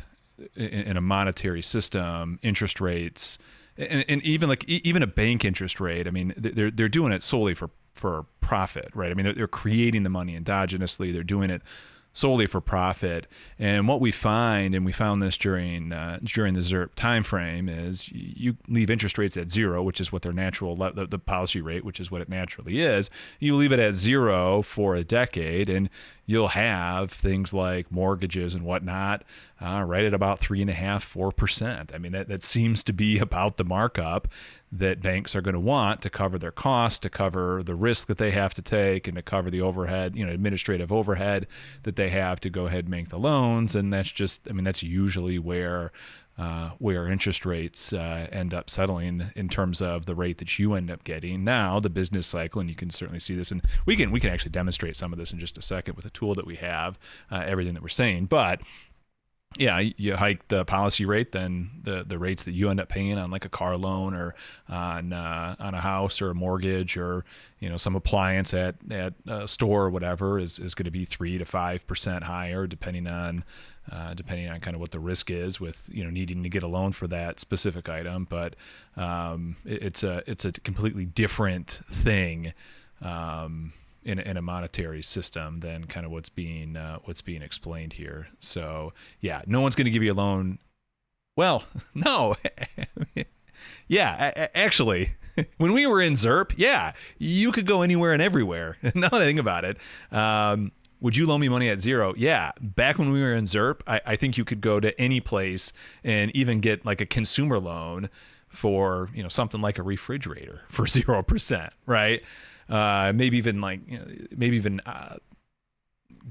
in a monetary system, interest rates, and even a bank interest rate, I mean, they're doing it solely for profit, right? I mean, they're creating the money endogenously. They're doing it solely for profit. And what we find, and we found this during the ZIRP timeframe, is you leave interest rates at zero, which is what their natural the policy rate, which is what it naturally is. You leave it at zero for a decade, and you'll have things like mortgages and whatnot right at about 3.5–4%. I mean, that seems to be about the markup that banks are going to want to cover their costs, to cover the risk that they have to take, and to cover the overhead, administrative overhead that they have to go ahead and make the loans. And that's just, that's usually where interest rates end up settling in terms of the rate that you end up getting. Now, the business cycle, and you can certainly see this, and we can actually demonstrate some of this in just a second with a tool that we have, everything that we're saying. But yeah, you hike the policy rate, then the rates that you end up paying on like a car loan or on a house or a mortgage or some appliance at a store or whatever is going to be 3 to 5% higher depending on kind of what the risk is with needing to get a loan for that specific item. But it's a completely different thing in a monetary system than kind of what's being explained here. So yeah, no one's going to give you a loan. Well, no. Yeah, actually, when we were in ZIRP, yeah, you could go anywhere and everywhere. Now that I think about it, would you loan me money at zero? Yeah, back when we were in ZIRP, I think you could go to any place and even get like a consumer loan for something like a refrigerator for 0%, right? Maybe even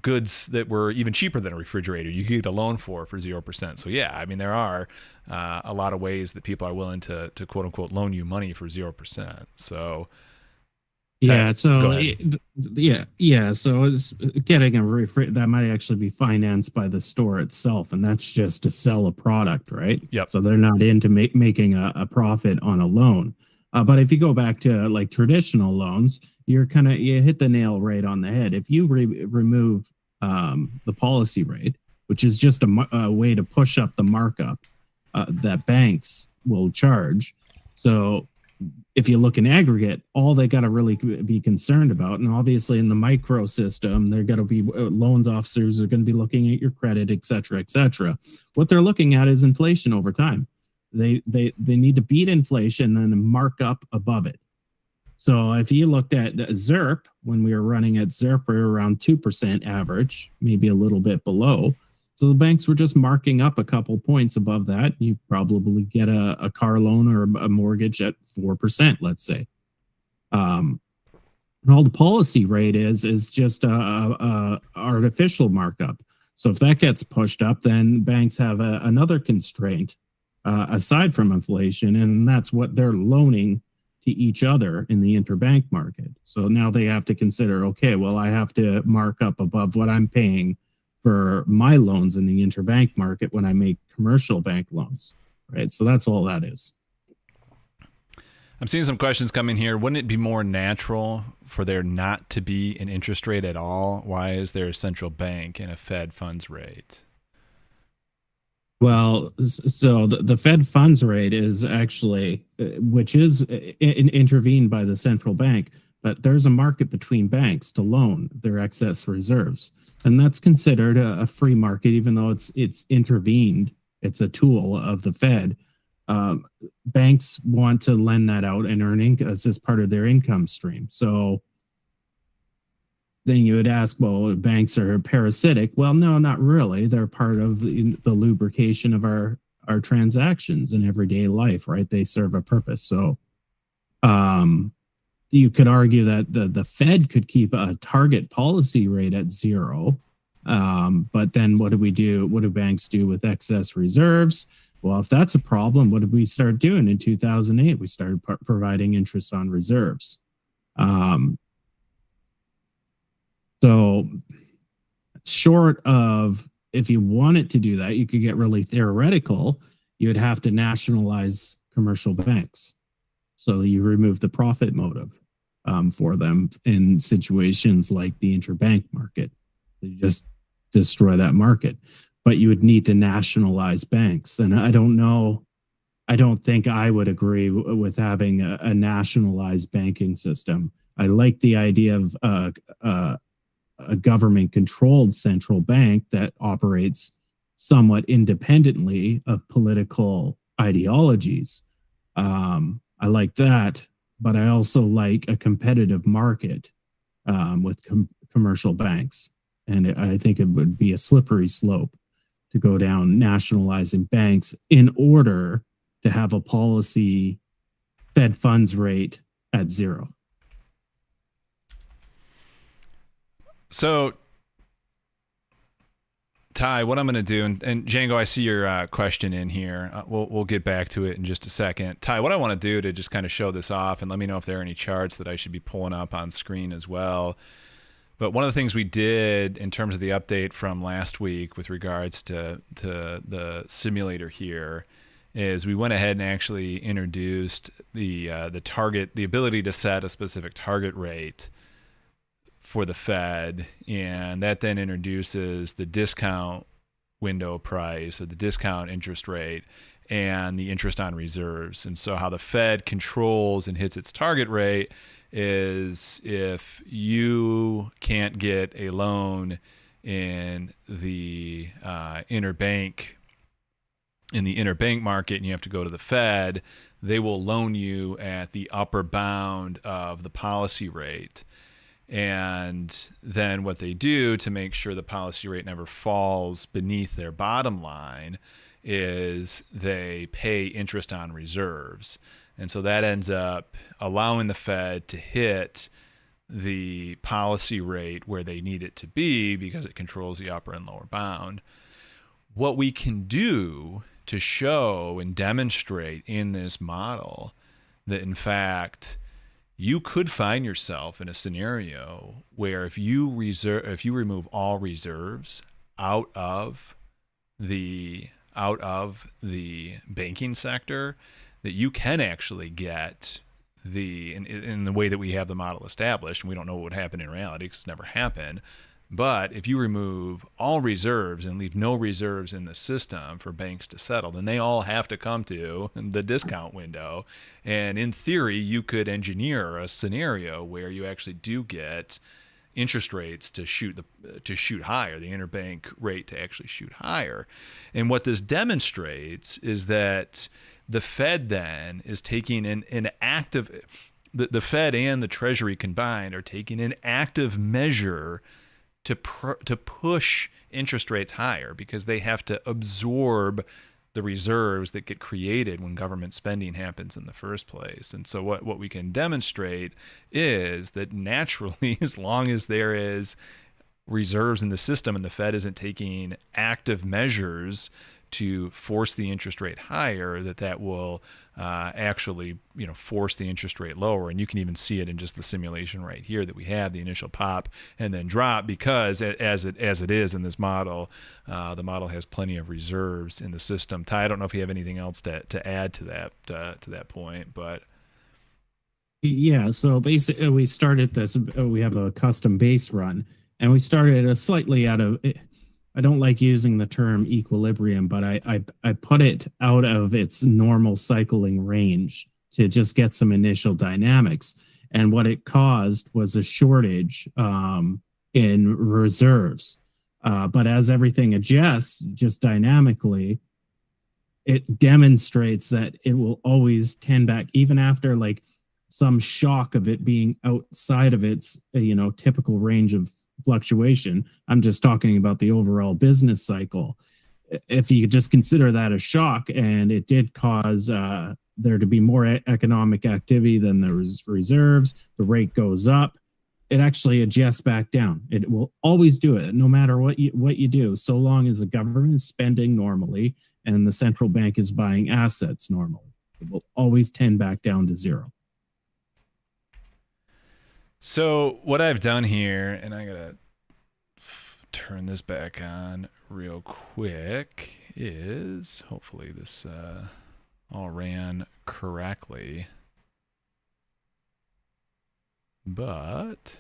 goods that were even cheaper than a refrigerator you could get a loan for 0%. So yeah, there are a lot of ways that people are willing to quote unquote loan you money for 0%. So yeah, so so it's getting a that might actually be financed by the store itself, and that's just to sell a product, right? Yep. So they're not into making a profit on a loan. But if you go back to like traditional loans, you hit the nail right on the head. If you remove the policy rate, which is just a way to push up the markup that banks will charge. So if you look in aggregate, all they got to really be concerned about, and obviously in the micro system, they're going to be loans officers are going to be looking at your credit, et cetera, et cetera. What they're looking at is inflation over time. They need to beat inflation and then mark up above it. So if you looked at ZIRP, when we were running at ZIRP, we were around 2% average, maybe a little bit below. So the banks were just marking up a couple points above that. You probably get a car loan or a mortgage at 4%, let's say. And all the policy rate is just a artificial markup. So if that gets pushed up, then banks have another constraint aside from inflation, and that's what they're loaning to each other in the interbank market. So now they have to consider, okay, well, I have to mark up above what I'm paying for my loans in the interbank market when I make commercial bank loans, right? So that's all that is. I'm seeing some questions come in here. Wouldn't it be more natural for there not to be an interest rate at all? Why is there a central bank and a Fed funds rate? Well, so the Fed funds rate is actually, which is intervened by the central bank, but there's a market between banks to loan their excess reserves. And that's considered a free market, even though it's intervened. It's a tool of the Fed. Banks want to lend that out and earn income as part of their income stream. So then you would ask, well, banks are parasitic. Well, no, not really. They're part of the lubrication of our transactions in everyday life, right? They serve a purpose. So you could argue that the Fed could keep a target policy rate at zero. But then what do we do? What do banks do with excess reserves? Well, if that's a problem, what did we start doing in 2008? We started providing interest on reserves. So short of, if you wanted to do that, you could get really theoretical. You would have to nationalize commercial banks. So you remove the profit motive for them in situations like the interbank market. So you just destroy that market. But you would need to nationalize banks. And I don't think I would agree with having a nationalized banking system. I like the idea of a government controlled central bank that operates somewhat independently of political ideologies. I like that, but I also like a competitive market with commercial banks. And I think it would be a slippery slope to go down nationalizing banks in order to have a policy Fed funds rate at zero. So, Ty, what I'm going to do, and Django, I see your question in here. We'll get back to it in just a second. Ty, what I want to do to just kind of show this off, and let me know if there are any charts that I should be pulling up on screen as well. But one of the things we did in terms of the update from last week with regards to the simulator here is we went ahead and actually introduced the target, the ability to set a specific target rate for the Fed, and that then introduces the discount window price or the discount interest rate and the interest on reserves. And so how the Fed controls and hits its target rate is if you can't get a loan in the interbank market and you have to go to the Fed, they will loan you at the upper bound of the policy rate. And then what they do to make sure the policy rate never falls beneath their bottom line is they pay interest on reserves. And so that ends up allowing the Fed to hit the policy rate where they need it to be because it controls the upper and lower bound. What we can do to show and demonstrate in this model that, in fact, you could find yourself in a scenario where if you remove all reserves out of the banking sector, that you can actually get in the way that we have the model established, and we don't know what would happen in reality because it's never happened. But if you remove all reserves and leave no reserves in the system for banks to settle, then they all have to come to the discount window. And in theory, you could engineer a scenario where you actually do get interest rates to shoot higher, the interbank rate to actually shoot higher. And what this demonstrates is that the Fed then is taking an active, the Fed and the Treasury combined are taking an active measure to push interest rates higher because they have to absorb the reserves that get created when government spending happens in the first place. And so what we can demonstrate is that naturally, as long as there is reserves in the system and the Fed isn't taking active measures to force the interest rate higher, that will actually force the interest rate lower. And you can even see it in just the simulation right here that we have the initial pop and then drop, because as it is in this model, the model has plenty of reserves in the system. Ty, I don't know if you have anything else to add to that point, but yeah. So basically, we started this. We have a custom base run, and we started a slightly out of. I don't like using the term equilibrium, but I put it out of its normal cycling range to just get some initial dynamics. And what it caused was a shortage in reserves. But as everything adjusts just dynamically, it demonstrates that it will always tend back, even after like some shock of it being outside of its typical range of fluctuation. I'm just talking about the overall business cycle. If you just consider that a shock, and it did cause there to be more economic activity than there was reserves, the rate goes up, it actually adjusts back down. It will always do it, no matter what you do, so long as the government is spending normally and the central bank is buying assets normally. It will always tend back down to zero. So what I've done here, and I gotta turn this back on real quick, is hopefully this all ran correctly. But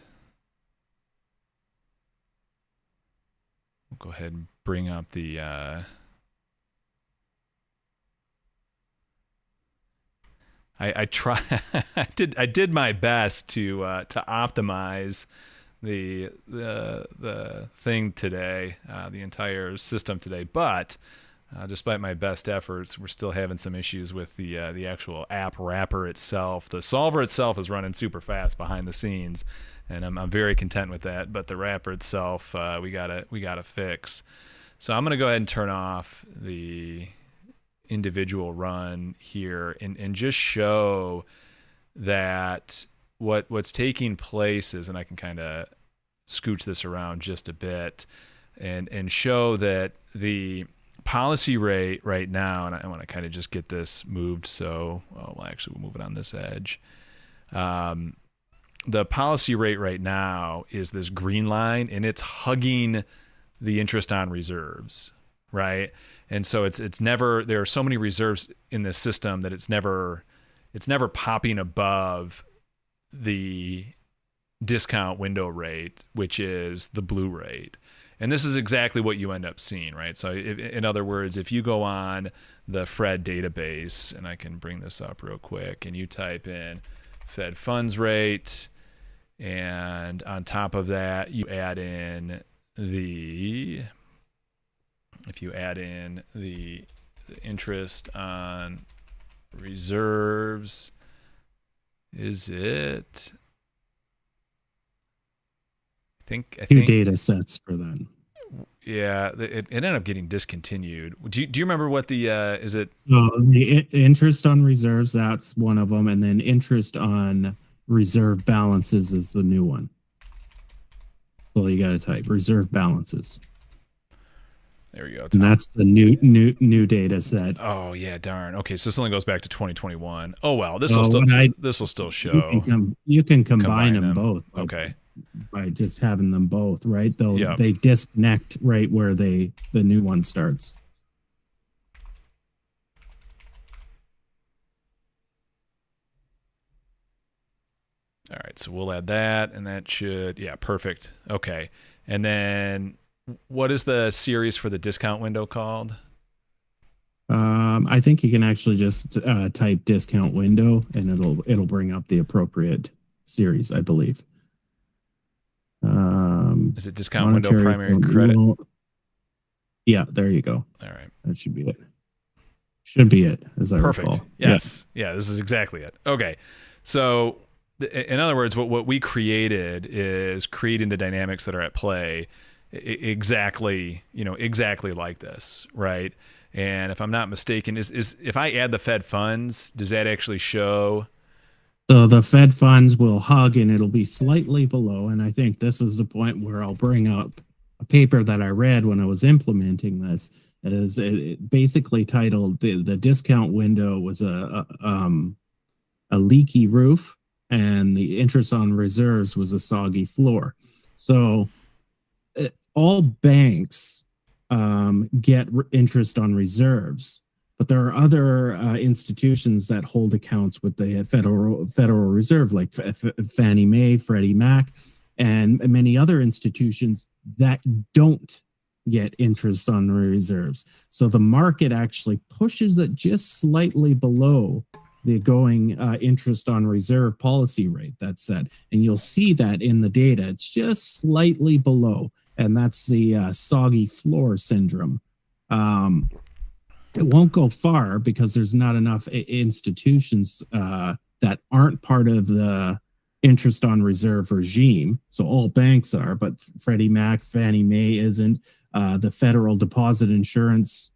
we'll go ahead and bring up the I did my best to optimize the thing today, the entire system today. But despite my best efforts, we're still having some issues with the actual app wrapper itself. The solver itself is running super fast behind the scenes, and I'm very content with that. But the wrapper itself, we gotta fix. So I'm gonna go ahead and turn off the individual run here and just show that what's taking place is, and I can kind of scooch this around just a bit and show that the policy rate right now, and I want to kind of just get this moved so, well, actually we'll move it on this edge. The policy rate right now is this green line, and it's hugging the interest on reserves, right? And so it's never, there are so many reserves in this system that it's never popping above the discount window rate, which is the blue rate. And this is exactly what you end up seeing, right? So in other words, if you go on the Fred database, and I can bring this up real quick, and you type in Fed funds rate, and on top of that, you add in the interest on reserves, is it? I think two data sets for that. Yeah, it ended up getting discontinued. Do you remember what the is it? The interest on reserves, that's one of them, and then interest on reserve balances is the new one. So you got to type reserve balances. There we go. And that's the new data set. Oh yeah, darn. Okay, so this only goes back to 2021. Oh well, this will still show. You can combine them both. Okay. By just having them both, right? They disconnect right where the new one starts. All right, so we'll add that, and that should, yeah, perfect. Okay, and then what is the series for the discount window called? I think you can actually just type discount window, and it'll bring up the appropriate series, I believe. Is it discount window primary credit? Yeah, there you go. All right, that should be it. Should be it, as I recall. Yes, yeah, this is exactly it. Okay, so in other words, what we created is creating the dynamics that are at play exactly like this, right? And if I'm not mistaken, is if I add the Fed funds, does that actually show? So the Fed funds will hug, and it'll be slightly below. And I think this is the point where I'll bring up a paper that I read when I was implementing this. It basically titled the discount window was a leaky roof, and the interest on reserves was a soggy floor. So all banks get interest on reserves, but there are other institutions that hold accounts with the Federal Reserve, like Fannie Mae, Freddie Mac, and many other institutions that don't get interest on reserves. So the market actually pushes it just slightly below the going interest on reserve policy rate, that's set. And you'll see that in the data. It's just slightly below, and that's the soggy floor syndrome. It won't go far because there's not enough institutions that aren't part of the interest on reserve regime. So all banks are, but Freddie Mac, Fannie Mae isn't. The Federal Deposit Insurance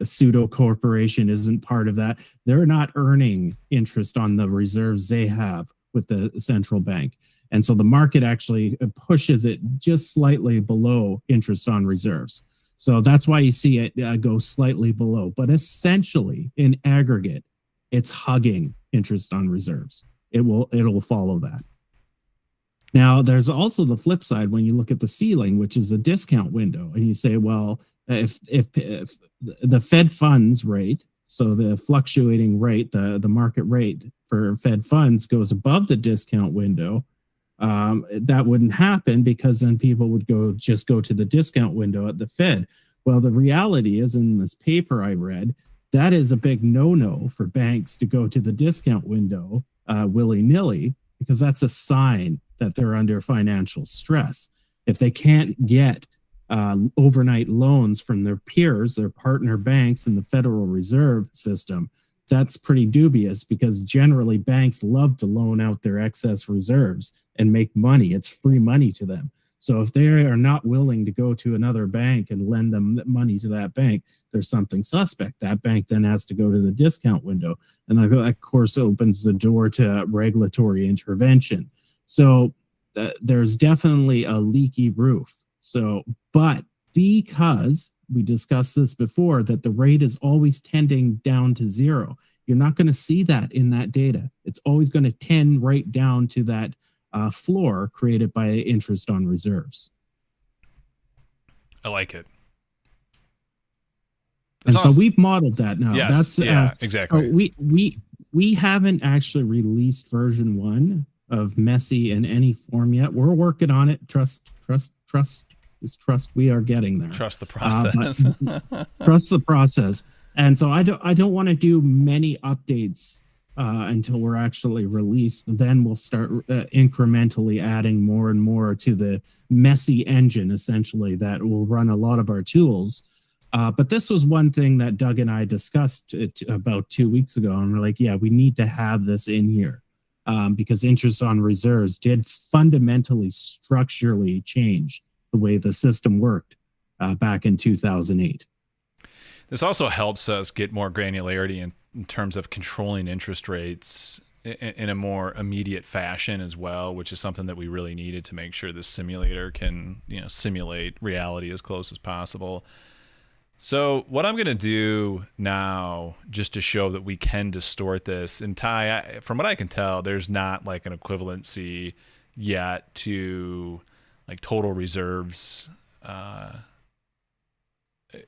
pseudo corporation isn't part of that. They're not earning interest on the reserves they have with the central bank. And so the market actually pushes it just slightly below interest on reserves. So that's why you see it go slightly below. But essentially, in aggregate, it's hugging interest on reserves. It'll follow that. Now, there's also the flip side when you look at the ceiling, which is the discount window, and you say, well, if the Fed funds rate, so the fluctuating rate, the market rate for Fed funds goes above the discount window, that wouldn't happen because then people would just go to the discount window at the Fed. Well, the reality is, in this paper I read, that is a big no-no for banks to go to the discount window willy-nilly, because that's a sign that they're under financial stress. If they can't get overnight loans from their peers, their partner banks in the Federal Reserve System, that's pretty dubious, because generally banks love to loan out their excess reserves and make money. It's free money to them. So if they are not willing to go to another bank and lend them money to that bank, there's something suspect. That bank then has to go to the discount window. And that, of course, opens the door to regulatory intervention. So there's definitely a leaky roof. So, but because we discussed this before, that the rate is always tending down to zero, you're not going to see that in that data. It's always going to tend right down to that floor created by interest on reserves. I like it. And awesome. So we've modeled that now. Yes, exactly. So we haven't actually released version 1 of Messy in any form yet. We're working on it. Trust. We are getting there. Trust the process. Trust the process. And so I don't want to do many updates until we're actually released. Then we'll start incrementally adding more and more to the Messy engine, essentially, that will run a lot of our tools. But this was one thing that Doug and I discussed about 2 weeks ago. And we're like, yeah, we need to have this in here because interest on reserves did fundamentally, structurally change the way the system worked back in 2008. This also helps us get more granularity in terms of controlling interest rates in a more immediate fashion as well, which is something that we really needed to make sure this simulator can, simulate reality as close as possible. So what I'm going to do now, just to show that we can distort this, and Ty, from what I can tell, there's not like an equivalency yet to like total reserves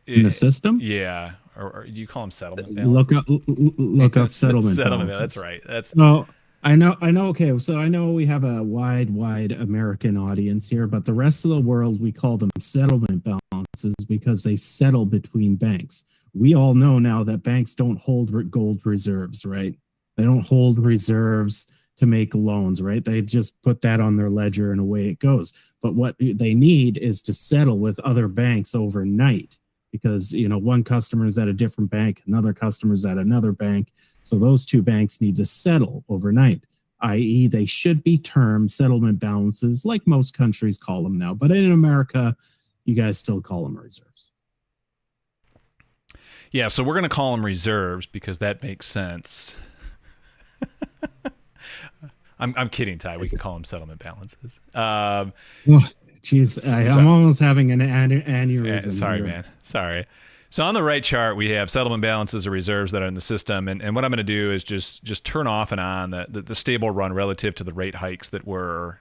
in the system. Yeah, or you call them settlement balances? Look up settlement. Settlement. That's right. That's. Well, I know. Okay, so I know we have a wide American audience here, but the rest of the world, we call them settlement balances because they settle between banks. We all know now that banks don't hold gold reserves, right? They don't hold reserves to make loans, right? They just put that on their ledger and away it goes. But what they need is to settle with other banks overnight because, one customer is at a different bank, another customer is at another bank. So those two banks need to settle overnight, i.e. they should be termed settlement balances like most countries call them now. But in America, you guys still call them reserves. Yeah, so we're going to call them reserves because that makes sense. I'm kidding, Ty. We can call them settlement balances. I'm almost having an aneurysm. Yeah, sorry, man. Sorry. So on the right chart, we have settlement balances or reserves that are in the system. And what I'm going to do is just turn off and on the stable run relative to the rate hikes that were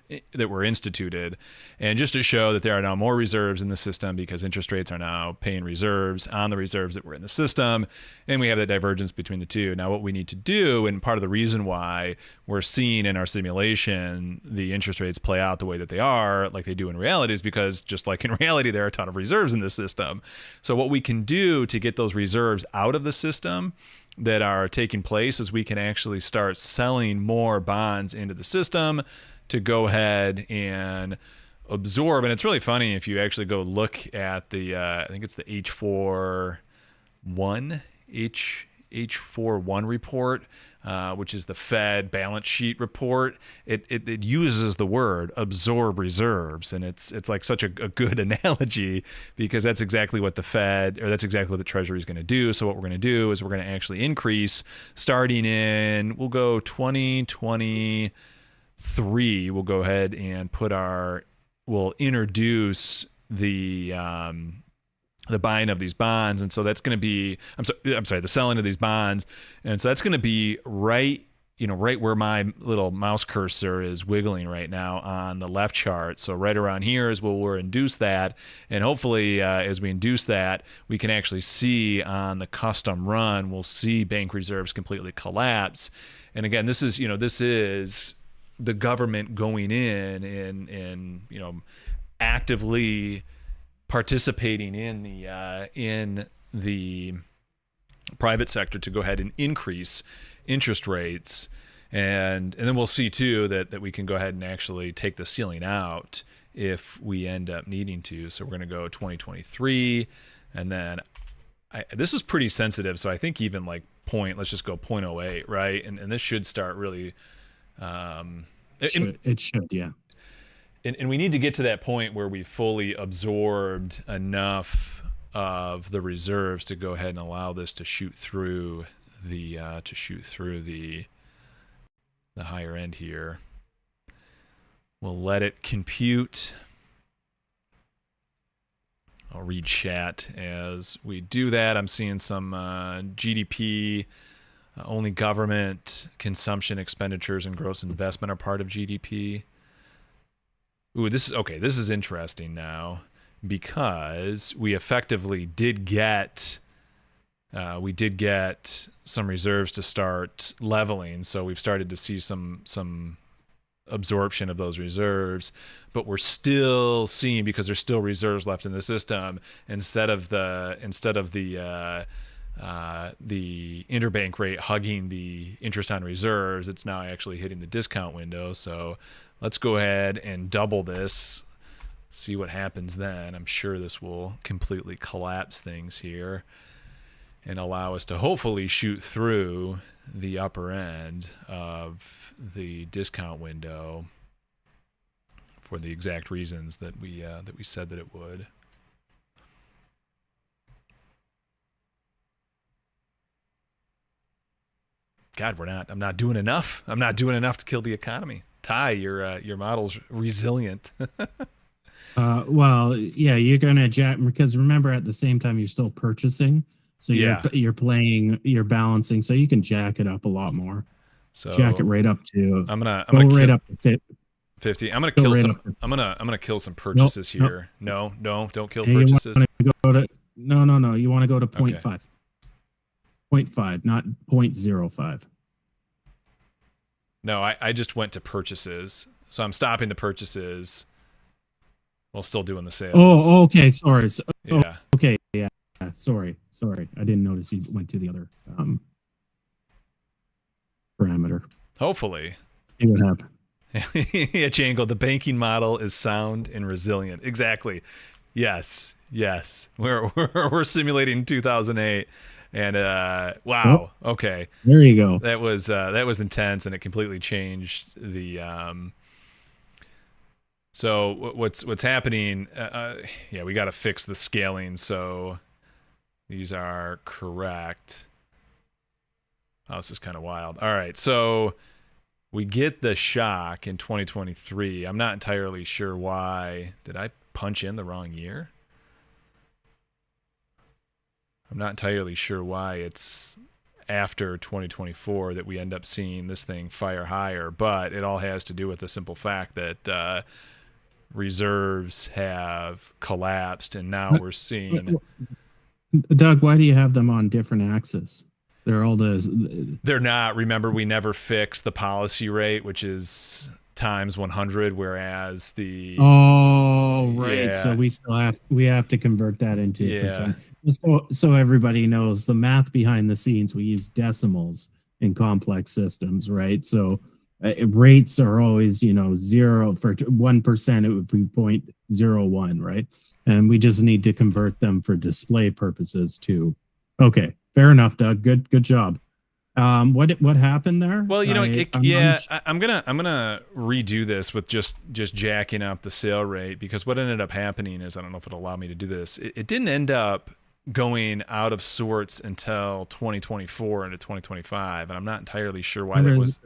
instituted. And just to show that there are now more reserves in the system because interest rates are now paying reserves on the reserves that were in the system. And we have that divergence between the two. Now, what we need to do, and part of the reason why we're seeing in our simulation the interest rates play out the way that they are, like they do in reality, is because just like in reality, there are a ton of reserves in the system. So what we can do to get those reserves out of the system that are taking place is we can actually start selling more bonds into the system to go ahead and absorb. And it's really funny if you actually go look at the I think it's the H41 report, which is the Fed balance sheet report. It uses the word absorb reserves, and it's like such a good analogy because that's exactly what the Fed, or that's exactly what the Treasury is going to do. So what we're going to do is we're going to actually increase starting in, we'll go 2023. We'll go ahead and we'll introduce the buying of these bonds, and so that's going to be the selling of these bonds, and so that's going to be right where my little mouse cursor is wiggling right now on the left chart. So right around here is where we'll induce that, and hopefully as we induce that, we can actually see on the custom run, we'll see bank reserves completely collapse. And again, this is the government going in and actively participating in the private sector to go ahead and increase interest rates. And then we'll see too that we can go ahead and actually take the ceiling out if we end up needing to. So we're going to go 2023, and then this is pretty sensitive. So I think even like let's just go 0.08, right? And this should start really. It should, yeah. And we need to get to that point where we fully absorbed enough of the reserves to go ahead and allow this to shoot through the higher end here. We'll let it compute. I'll read chat as we do that. I'm seeing some GDP, only government consumption expenditures and gross investment are part of GDP. Ooh, this is interesting now, because we effectively did get some reserves to start leveling, so we've started to see some absorption of those reserves, but we're still seeing, because there's still reserves left in the system, instead of the interbank rate hugging the interest on reserves, it's now actually hitting the discount window. So let's go ahead and double this, see what happens then. I'm sure this will completely collapse things here and allow us to hopefully shoot through the upper end of the discount window for the exact reasons that we said that it would. God, I'm not doing enough. I'm not doing enough to kill the economy. Ty, your model's resilient. Well, yeah, you're gonna jack, because remember, at the same time you're still purchasing, so you're balancing, so you can jack it up a lot more. So jack it right up to. I'm gonna right up to 50. I'm gonna kill some purchases here. No, don't kill purchases. You want to go to 0.5. Okay. 0.5, not 0.05. No, I just went to purchases, so I'm stopping the purchases while still doing the sales. Oh, okay. Sorry. Yeah. Okay. Yeah. Sorry. I didn't notice you went to the other parameter. Hopefully. See what happened. Yeah, Jango, the banking model is sound and resilient. Exactly. Yes. We're simulating 2008. And wow, okay. There you go. That was intense, and it completely changed the. So what's happening? Yeah, we got to fix the scaling. So these are correct. Oh, this is kind of wild. All right, so we get the shock in 2023. I'm not entirely sure why. Did I punch in the wrong year? I'm not entirely sure why it's after 2024 that we end up seeing this thing fire higher, but it all has to do with the simple fact that reserves have collapsed, and now we're seeing. Doug, why do you have them on different axes? They're not. Remember, we never fixed the policy rate, which is times 100, whereas the. Oh, right. Yeah. So we have to convert that into percent. So everybody knows the math behind the scenes. We use decimals in complex systems, right? So rates are always, 0 for 1%. It would be 0.01, right? And we just need to convert them for display purposes too. Okay, fair enough, Doug. Good job. What happened there? Well, I'm gonna redo this with just jacking up the sale rate, because what ended up happening is, I don't know if it'll allow me to do this. It didn't end up going out of sorts until 2024 into 2025, and I'm not entirely sure why that was.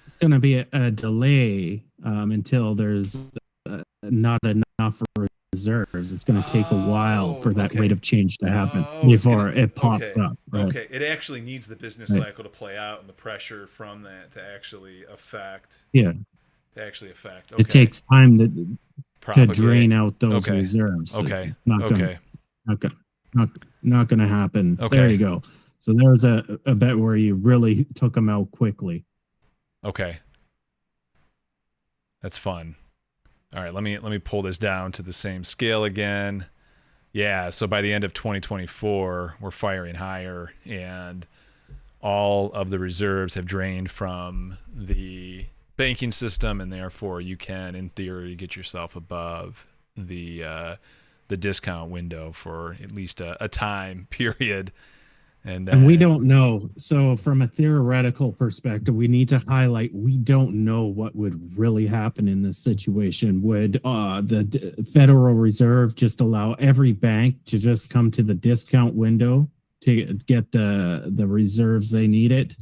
It's going to be a delay until there's not enough reserves. It's going to take a while for that rate of change to happen before it pops up. Right? Okay, it actually needs the business cycle to play out and the pressure from that to actually affect. Yeah. To actually affect. Okay. It takes time to drain out those reserves. Okay. Not going to happen. Okay. There you go. So there's a bet where you really took them out quickly. Okay. That's fun. All right, let me pull this down to the same scale again. Yeah, so by the end of 2024, we're firing higher, and all of the reserves have drained from the banking system, and therefore you can, in theory, get yourself above the discount window for at least a time period. And we don't know. So from a theoretical perspective, we need to highlight we don't know what would really happen in this situation. Would the Federal Reserve just allow every bank to just come to the discount window to get the reserves they needed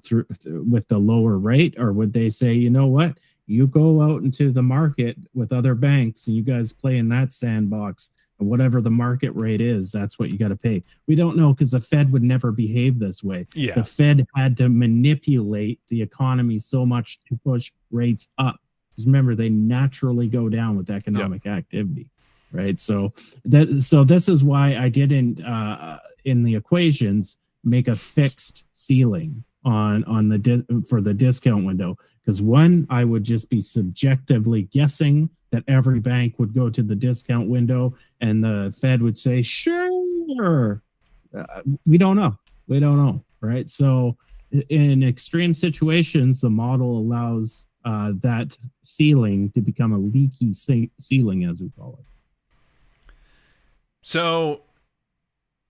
through with the lower rate? Or would they say, you know what? You go out into the market with other banks and you guys play in that sandbox. Whatever the market rate is, that's what you got to pay. We don't know because the Fed would never behave this way. Yeah. The Fed had to manipulate the economy so much to push rates up. Because remember, they naturally go down with economic activity, right? So this is why I didn't in the equations make a fixed ceiling on for the discount window, because one, I would just be subjectively guessing that every bank would go to the discount window and the Fed would say, sure. We don't know, right? So in extreme situations, the model allows that ceiling to become a leaky ceiling, as we call it. So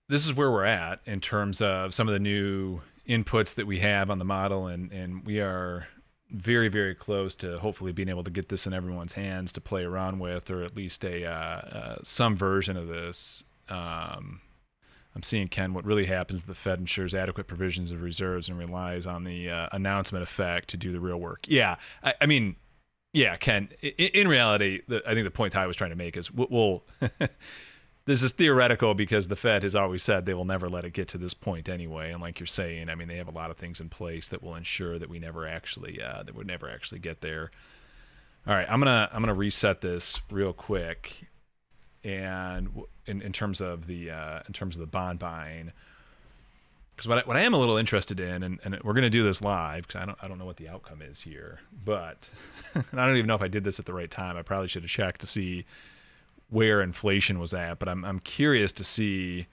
this is where we're at in terms of some of the new inputs that we have on the model, and we are very, very close to hopefully being able to get this in everyone's hands to play around with, or at least some version of this. I'm seeing, Ken, what really happens, the Fed ensures adequate provisions of reserves and relies on the announcement effect to do the real work. Yeah, I mean, yeah, Ken, in reality, I think the point I was trying to make is we'll this is theoretical because the Fed has always said they will never let it get to this point anyway. And like you're saying, I mean, they have a lot of things in place that will ensure that we never actually get there. All right, I'm gonna reset this real quick, and in terms of the bond buying, because what I am a little interested in, and we're gonna do this live because I don't know what the outcome is here, but and I don't even know if I did this at the right time. I probably should have checked to see where inflation was at, but I'm curious to see,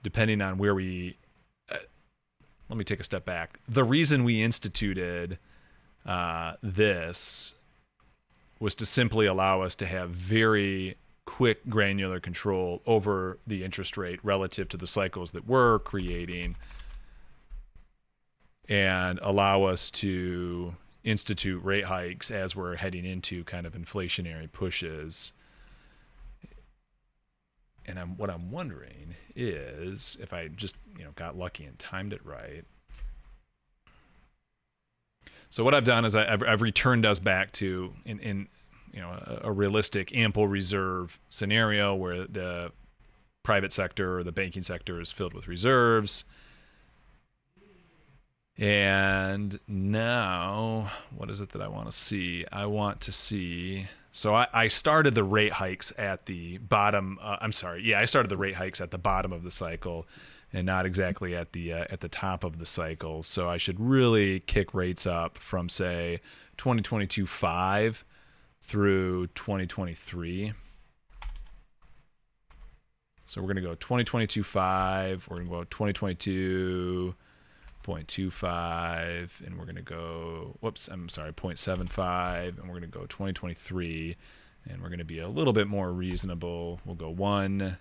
depending on where we let me take a step back. The reason we instituted this was to simply allow us to have very quick granular control over the interest rate relative to the cycles that we're creating, and allow us to institute rate hikes as we're heading into kind of inflationary pushes. And what I'm wondering is if I just got lucky and timed it right. So what I've done is I've returned us back to in a realistic ample reserve scenario where the private sector or the banking sector is filled with reserves. And now, what is it that I want to see? I want to see. So I started the rate hikes at the bottom. I started the rate hikes at the bottom of the cycle, and not exactly at the top of the cycle. So I should really kick rates up from, say, 2022-5 through 2023. So we're going to go 2022-5. We're going to go 2022.25, and we're going to go, 0.75, and we're going to go 2023, and we're going to be a little bit more reasonable. We'll go 1,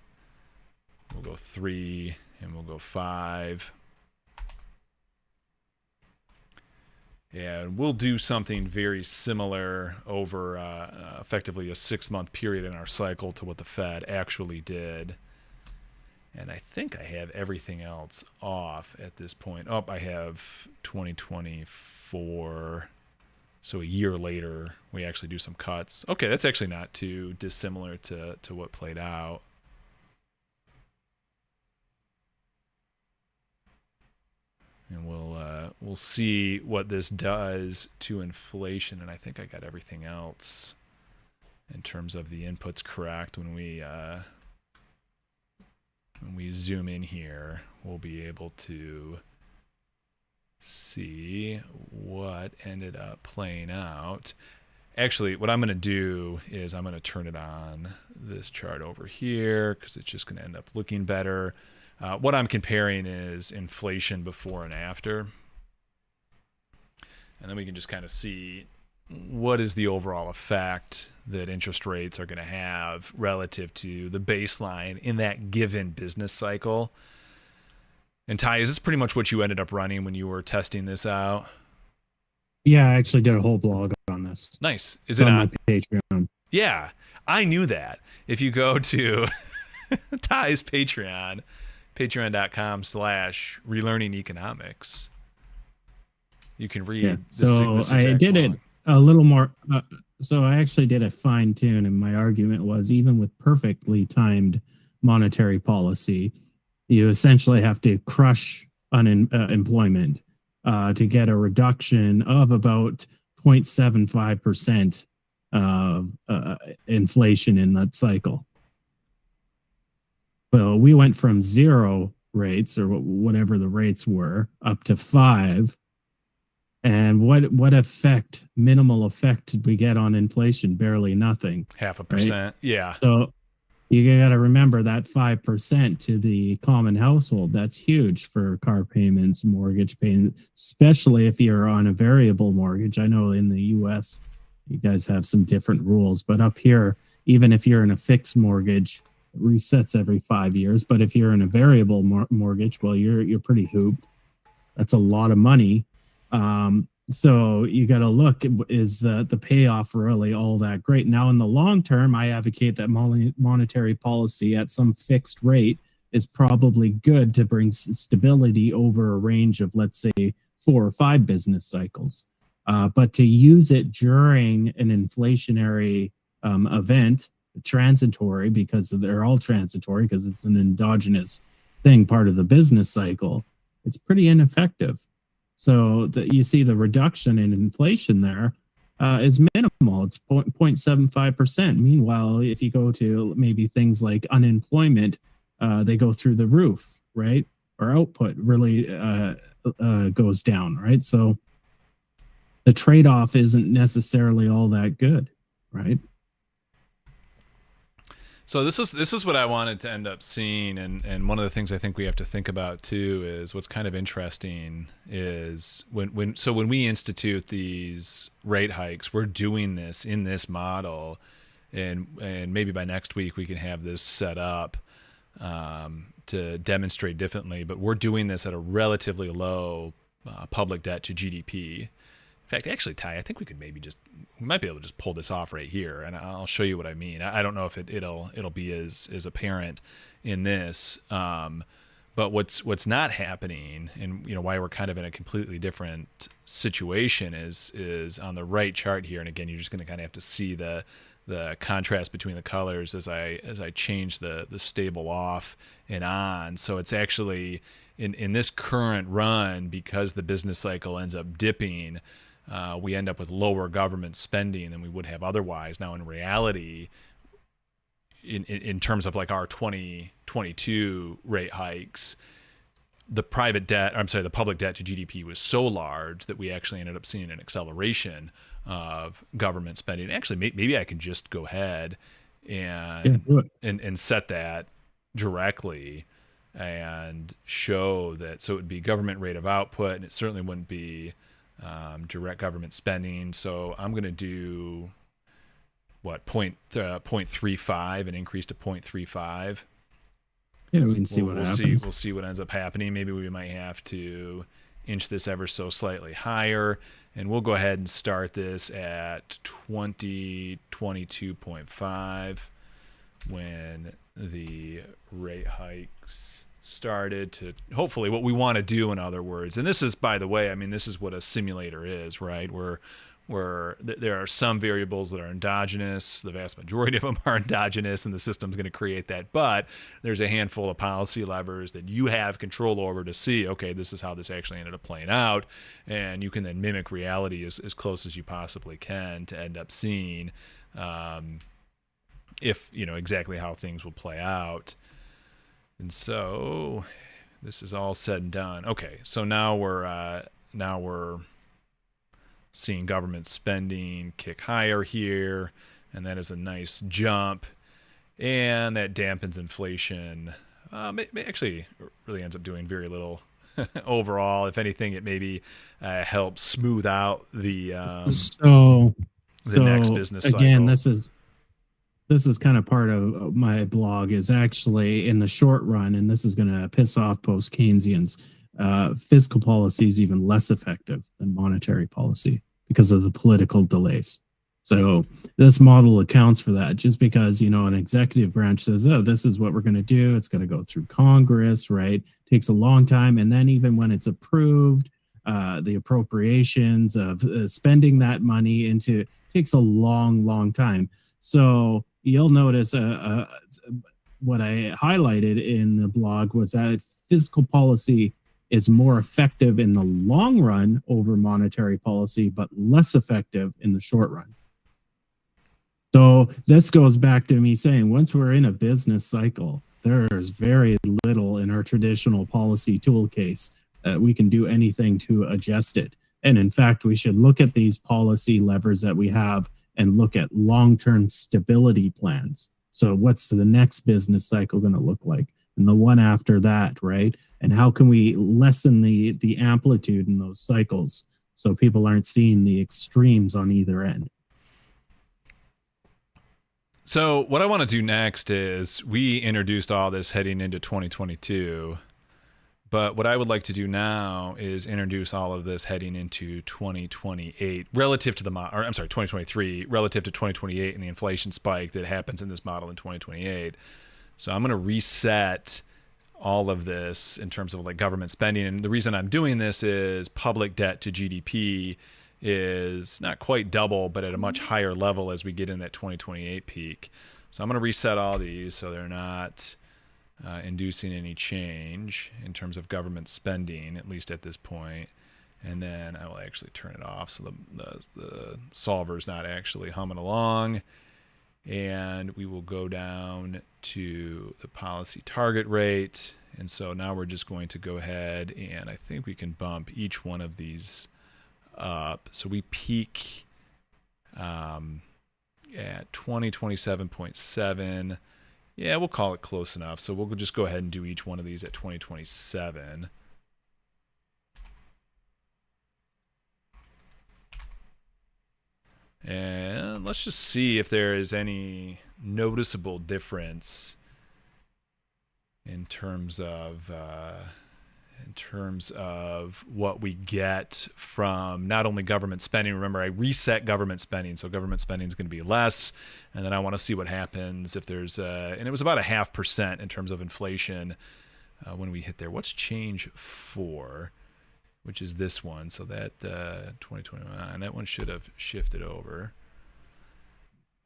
we'll go 3, and we'll go 5. And we'll do something very similar over effectively a 6-month period in our cycle to what the Fed actually did. And I think I have everything else off at this point. Oh, I have 2024. So a year later, we actually do some cuts. Okay, that's actually not too dissimilar to what played out. And we'll see what this does to inflation. And I think I got everything else in terms of the inputs correct. When we zoom in here, we'll be able to see what ended up playing out. Actually, what I'm going to do is I'm going to turn it on this chart over here because it's just going to end up looking better. What I'm comparing is inflation before and after. And then we can just kind of see what is the overall effect that interest rates are going to have relative to the baseline in that given business cycle. And Ty, is this pretty much what you ended up running when you were testing this out? Yeah, I actually did a whole blog on this. Nice. Is It's it on on my Patreon? Yeah, I knew that. If you go to Ty's Patreon, patreon.com/relearning economics, you can read Yeah. this, So this I exact did blog. it a little more. So I actually did a fine tune, and my argument was even with perfectly timed monetary policy, you essentially have to crush unemployment to get a reduction of about 0.75% inflation in that cycle. So we went from 0 rates or whatever the rates were up to 5. And what effect, minimal effect, did we get on inflation? Barely nothing. 0.5%. Right? Yeah. So you got to remember that 5% to the common household. That's huge for car payments, mortgage payments, especially if you're on a variable mortgage. I know in the US, you guys have some different rules, but up here, even if you're in a fixed mortgage, it resets every 5 years. But if you're in a variable mortgage, well, you're pretty hooped. That's a lot of money. So you got to look, is the payoff really all that great? Now, in the long term, I advocate that monetary policy at some fixed rate is probably good to bring stability over a range of, let's say, 4 or 5 business cycles. But to use it during an inflationary event, transitory, because they're all transitory, because it's an endogenous thing, part of the business cycle, it's pretty ineffective. So you see the reduction in inflation there is minimal. It's 0.75%. Meanwhile, if you go to maybe things like unemployment, they go through the roof, right? Or output really goes down, right? So the trade-off isn't necessarily all that good, right? So this is what I wanted to end up seeing, and one of the things I think we have to think about too is what's kind of interesting is when we institute these rate hikes, we're doing this in this model, and maybe by next week we can have this set up to demonstrate differently. But we're doing this at a relatively low public debt to GDP. In fact, actually, Ty, I think we might be able to just pull this off right here, and I'll show you what I mean. I don't know if it'll be as apparent in this, but what's not happening, and why we're kind of in a completely different situation is on the right chart here. And again, you're just going to kind of have to see the contrast between the colors as I change the stable off and on. So it's actually in this current run, because the business cycle ends up dipping. We end up with lower government spending than we would have otherwise. Now, in reality, in terms of like our 2022 rate hikes, the public debt to GDP was so large that we actually ended up seeing an acceleration of government spending. Actually, maybe I can just go ahead and set that directly and show that. So it would be government rate of output, and it certainly wouldn't be direct government spending. So I'm going to do 0.35, an increase to 0.35. Yeah, we can see what happens. We'll see what ends up happening. Maybe we might have to inch this ever so slightly higher, and we'll go ahead and start this at 22.5 when the rate hikes started to, hopefully what we want to do, in other words. And this is, by the way, I mean, this is what a simulator is, right? Where there are some variables that are endogenous. The vast majority of them are endogenous, and the system's going to create that. But there's a handful of policy levers that you have control over to see, okay, this is how this actually ended up playing out. And you can then mimic reality as close as you possibly can to end up seeing if, exactly how things will play out. And so this is all said and done. Okay, so now we're seeing government spending kick higher here, and that is a nice jump, and that dampens inflation actually really ends up doing very little overall. If anything, it maybe helps smooth out So, the next so business again, cycle. this is kind of part of my blog is actually in the short run, and this is going to piss off post Keynesians. Fiscal policy is even less effective than monetary policy because of the political delays. So this model accounts for that. Just because an executive branch says, "Oh, this is what we're going to do," it's going to go through Congress, right? Takes a long time, and then even when it's approved, the appropriations of spending that money into takes a long, long time. So you'll notice what I highlighted in the blog was that fiscal policy is more effective in the long run over monetary policy, but less effective in the short run. So this goes back to me saying once we're in a business cycle, there's very little in our traditional policy tool case that we can do anything to adjust it. And in fact, we should look at these policy levers that we have and look at long-term stability plans. So what's the next business cycle going to look like? And the one after that, right? And how can we lessen the amplitude in those cycles so people aren't seeing the extremes on either end? So what I want to do next is we introduced all this heading into 2022, but what I would like to do now is introduce all of this heading into 2028 relative to 2023 relative to 2028 and the inflation spike that happens in this model in 2028. So I'm going to reset all of this in terms of like government spending. And the reason I'm doing this is public debt to GDP is not quite double, but at a much higher level as we get in that 2028 peak. So I'm going to reset all these so they're not inducing any change in terms of government spending, at least at this point. And then I will actually turn it off so the solver's not actually humming along. And we will go down to the policy target rate. And so now we're just going to go ahead and I think we can bump each one of these up. So we peak at 2027.7. Yeah, we'll call it close enough. So we'll just go ahead and do each one of these at 2027. And let's just see if there is any noticeable difference in terms of what we get from not only government spending. Remember, I reset government spending, so government spending is going to be less, and then I want to see what happens if there's and it was about 0.5% in terms of inflation when we hit there. What's change 4, which is this one? So that 2021, that one should have shifted over.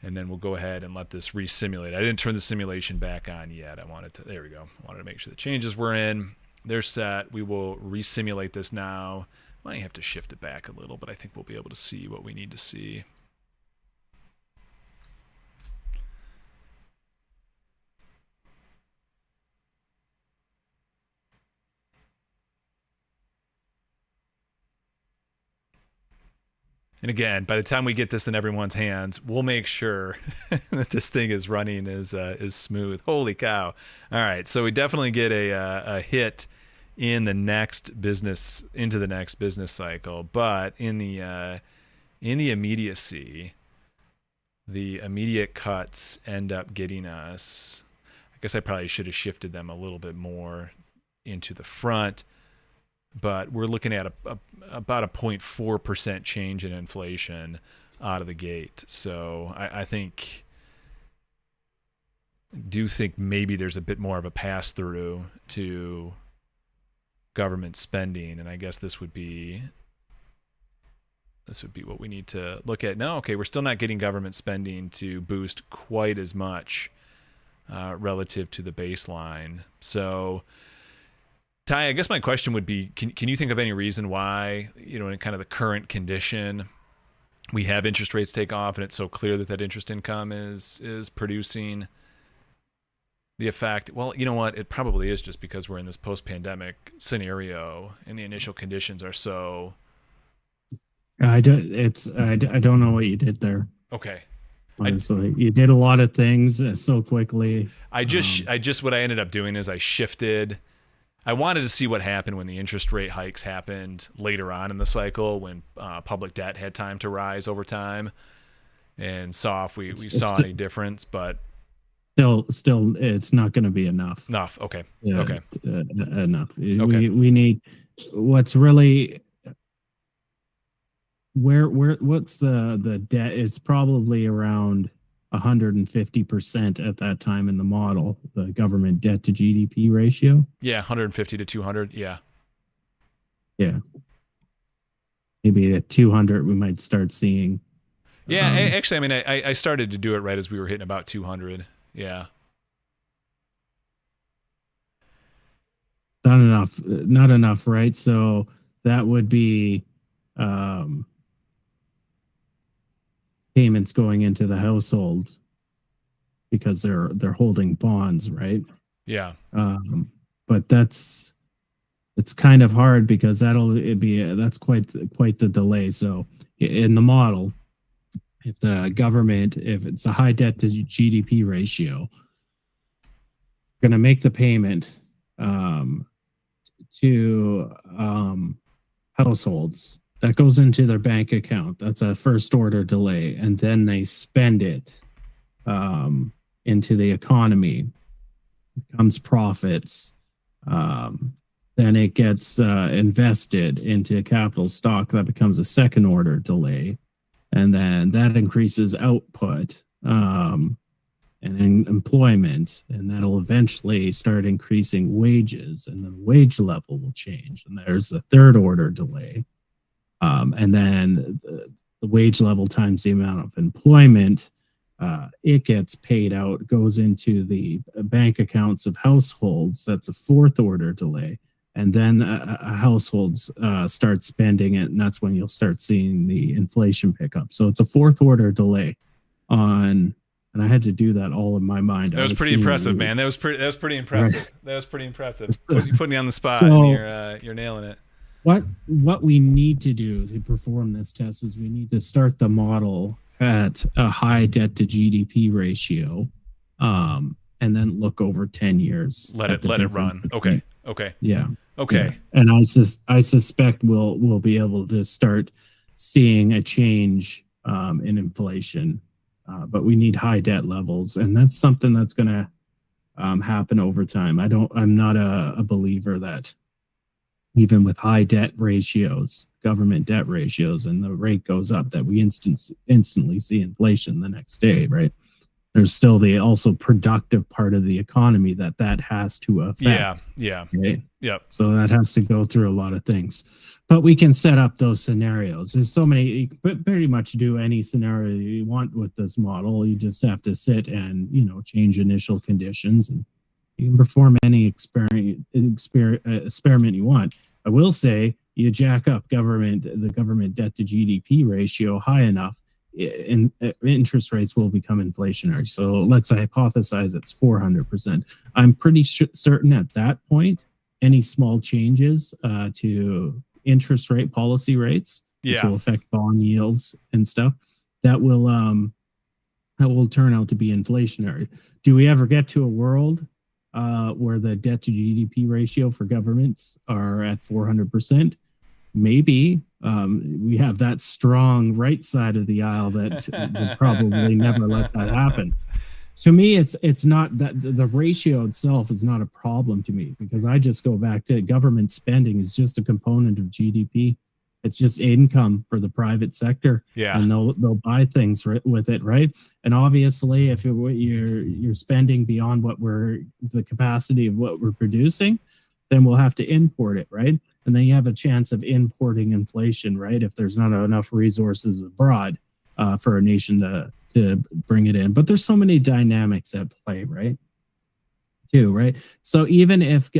And then we'll go ahead and let this re-simulate. I didn't turn the simulation back on yet. There we go. I wanted to make sure the changes were in. They're set. We will re-simulate this now. Might have to shift it back a little, but I think we'll be able to see what we need to see. And again, by the time we get this in everyone's hands, we'll make sure that this thing is running as smooth. Holy cow. All right, so we definitely get a hit in the next business, into the next business cycle, but in the immediacy, the immediate cuts end up getting us, I guess I probably should have shifted them a little bit more into the front, but we're looking at about a 0.4% change in inflation out of the gate. So I do think maybe there's a bit more of a pass through to government spending, and I guess this would be what we need to look at. No, okay, we're still not getting government spending to boost quite as much relative to the baseline. So Ty, I guess my question would be, can you think of any reason why, in kind of the current condition, we have interest rates take off and it's so clear that interest income is producing the effect? Well, you know what? It probably is just because we're in this post-pandemic scenario and the initial conditions are so... I don't know what you did there. Okay. Honestly, you did a lot of things so quickly. I just what I ended up doing is I shifted. I wanted to see what happened when the interest rate hikes happened later on in the cycle, when public debt had time to rise over time, and saw if we saw any difference. But still, it's not going to be enough. Okay. Enough. Okay. We need what's really what's the debt? It's probably around 150% at that time in the model, the government debt to GDP ratio. Yeah, 150 to 200. Yeah. Maybe at 200 we might start seeing. Yeah, actually, I mean, I started to do it right as we were hitting about 200. Yeah. Not enough, right? So that would be payments going into the household because they're holding bonds, right? Yeah. But it's kind of hard because that's quite the delay. So in the model, if it's a high debt to GDP ratio, going to make the payment to households. That goes into their bank account. That's a first order delay. And then they spend it into the economy. It comes profits. Then it gets invested into capital stock. That becomes a second order delay. And then that increases output and employment. And that'll eventually start increasing wages. And the wage level will change. And there's a third order delay. And then the wage level times the amount of employment, it gets paid out, goes into the bank accounts of households. That's a fourth order delay. And then households start spending it, and that's when you'll start seeing the inflation pick up. So it's a fourth order delay on, and I had to do that all in my mind. That was pretty impressive, man. That was pretty impressive. Right. That was pretty impressive. Putting you on the spot, and you're nailing it. What we need to do to perform this test is we need to start the model at a high debt to GDP ratio, and then look over 10 years. Let it run. Okay. Yeah. Okay. Yeah. And I suspect we'll be able to start seeing a change in inflation, but we need high debt levels, and that's something that's going to happen over time. I'm not a believer that even with high debt ratios, government debt ratios, and the rate goes up, that we instantly see inflation the next day, right? There's still the also productive part of the economy that has to affect. Yeah. Right? Yep. So that has to go through a lot of things. But we can set up those scenarios. There's so many, you can pretty much do any scenario you want with this model. You just have to sit and, change initial conditions, and you can perform any experiment you want. I will say you jack up the government debt to GDP ratio high enough, interest rates will become inflationary. So let's hypothesize it's 400%. I'm pretty certain at that point, any small changes to interest rate policy rates, which will affect bond yields and stuff, that will turn out to be inflationary. Do we ever get to a world where the debt to GDP ratio for governments are at 400%? Maybe. We have that strong right side of the aisle that would probably never let that happen. To me, it's not that the ratio itself is not a problem to me, because I just go back to government spending is just a component of GDP. It's just income for the private sector, and they'll buy things with it, right? And obviously, if you're spending beyond the capacity of what we're producing, then we'll have to import it, right? And then you have a chance of importing inflation, right? If there's not enough resources abroad for a nation to bring it in. But there's so many dynamics at play, right? So even if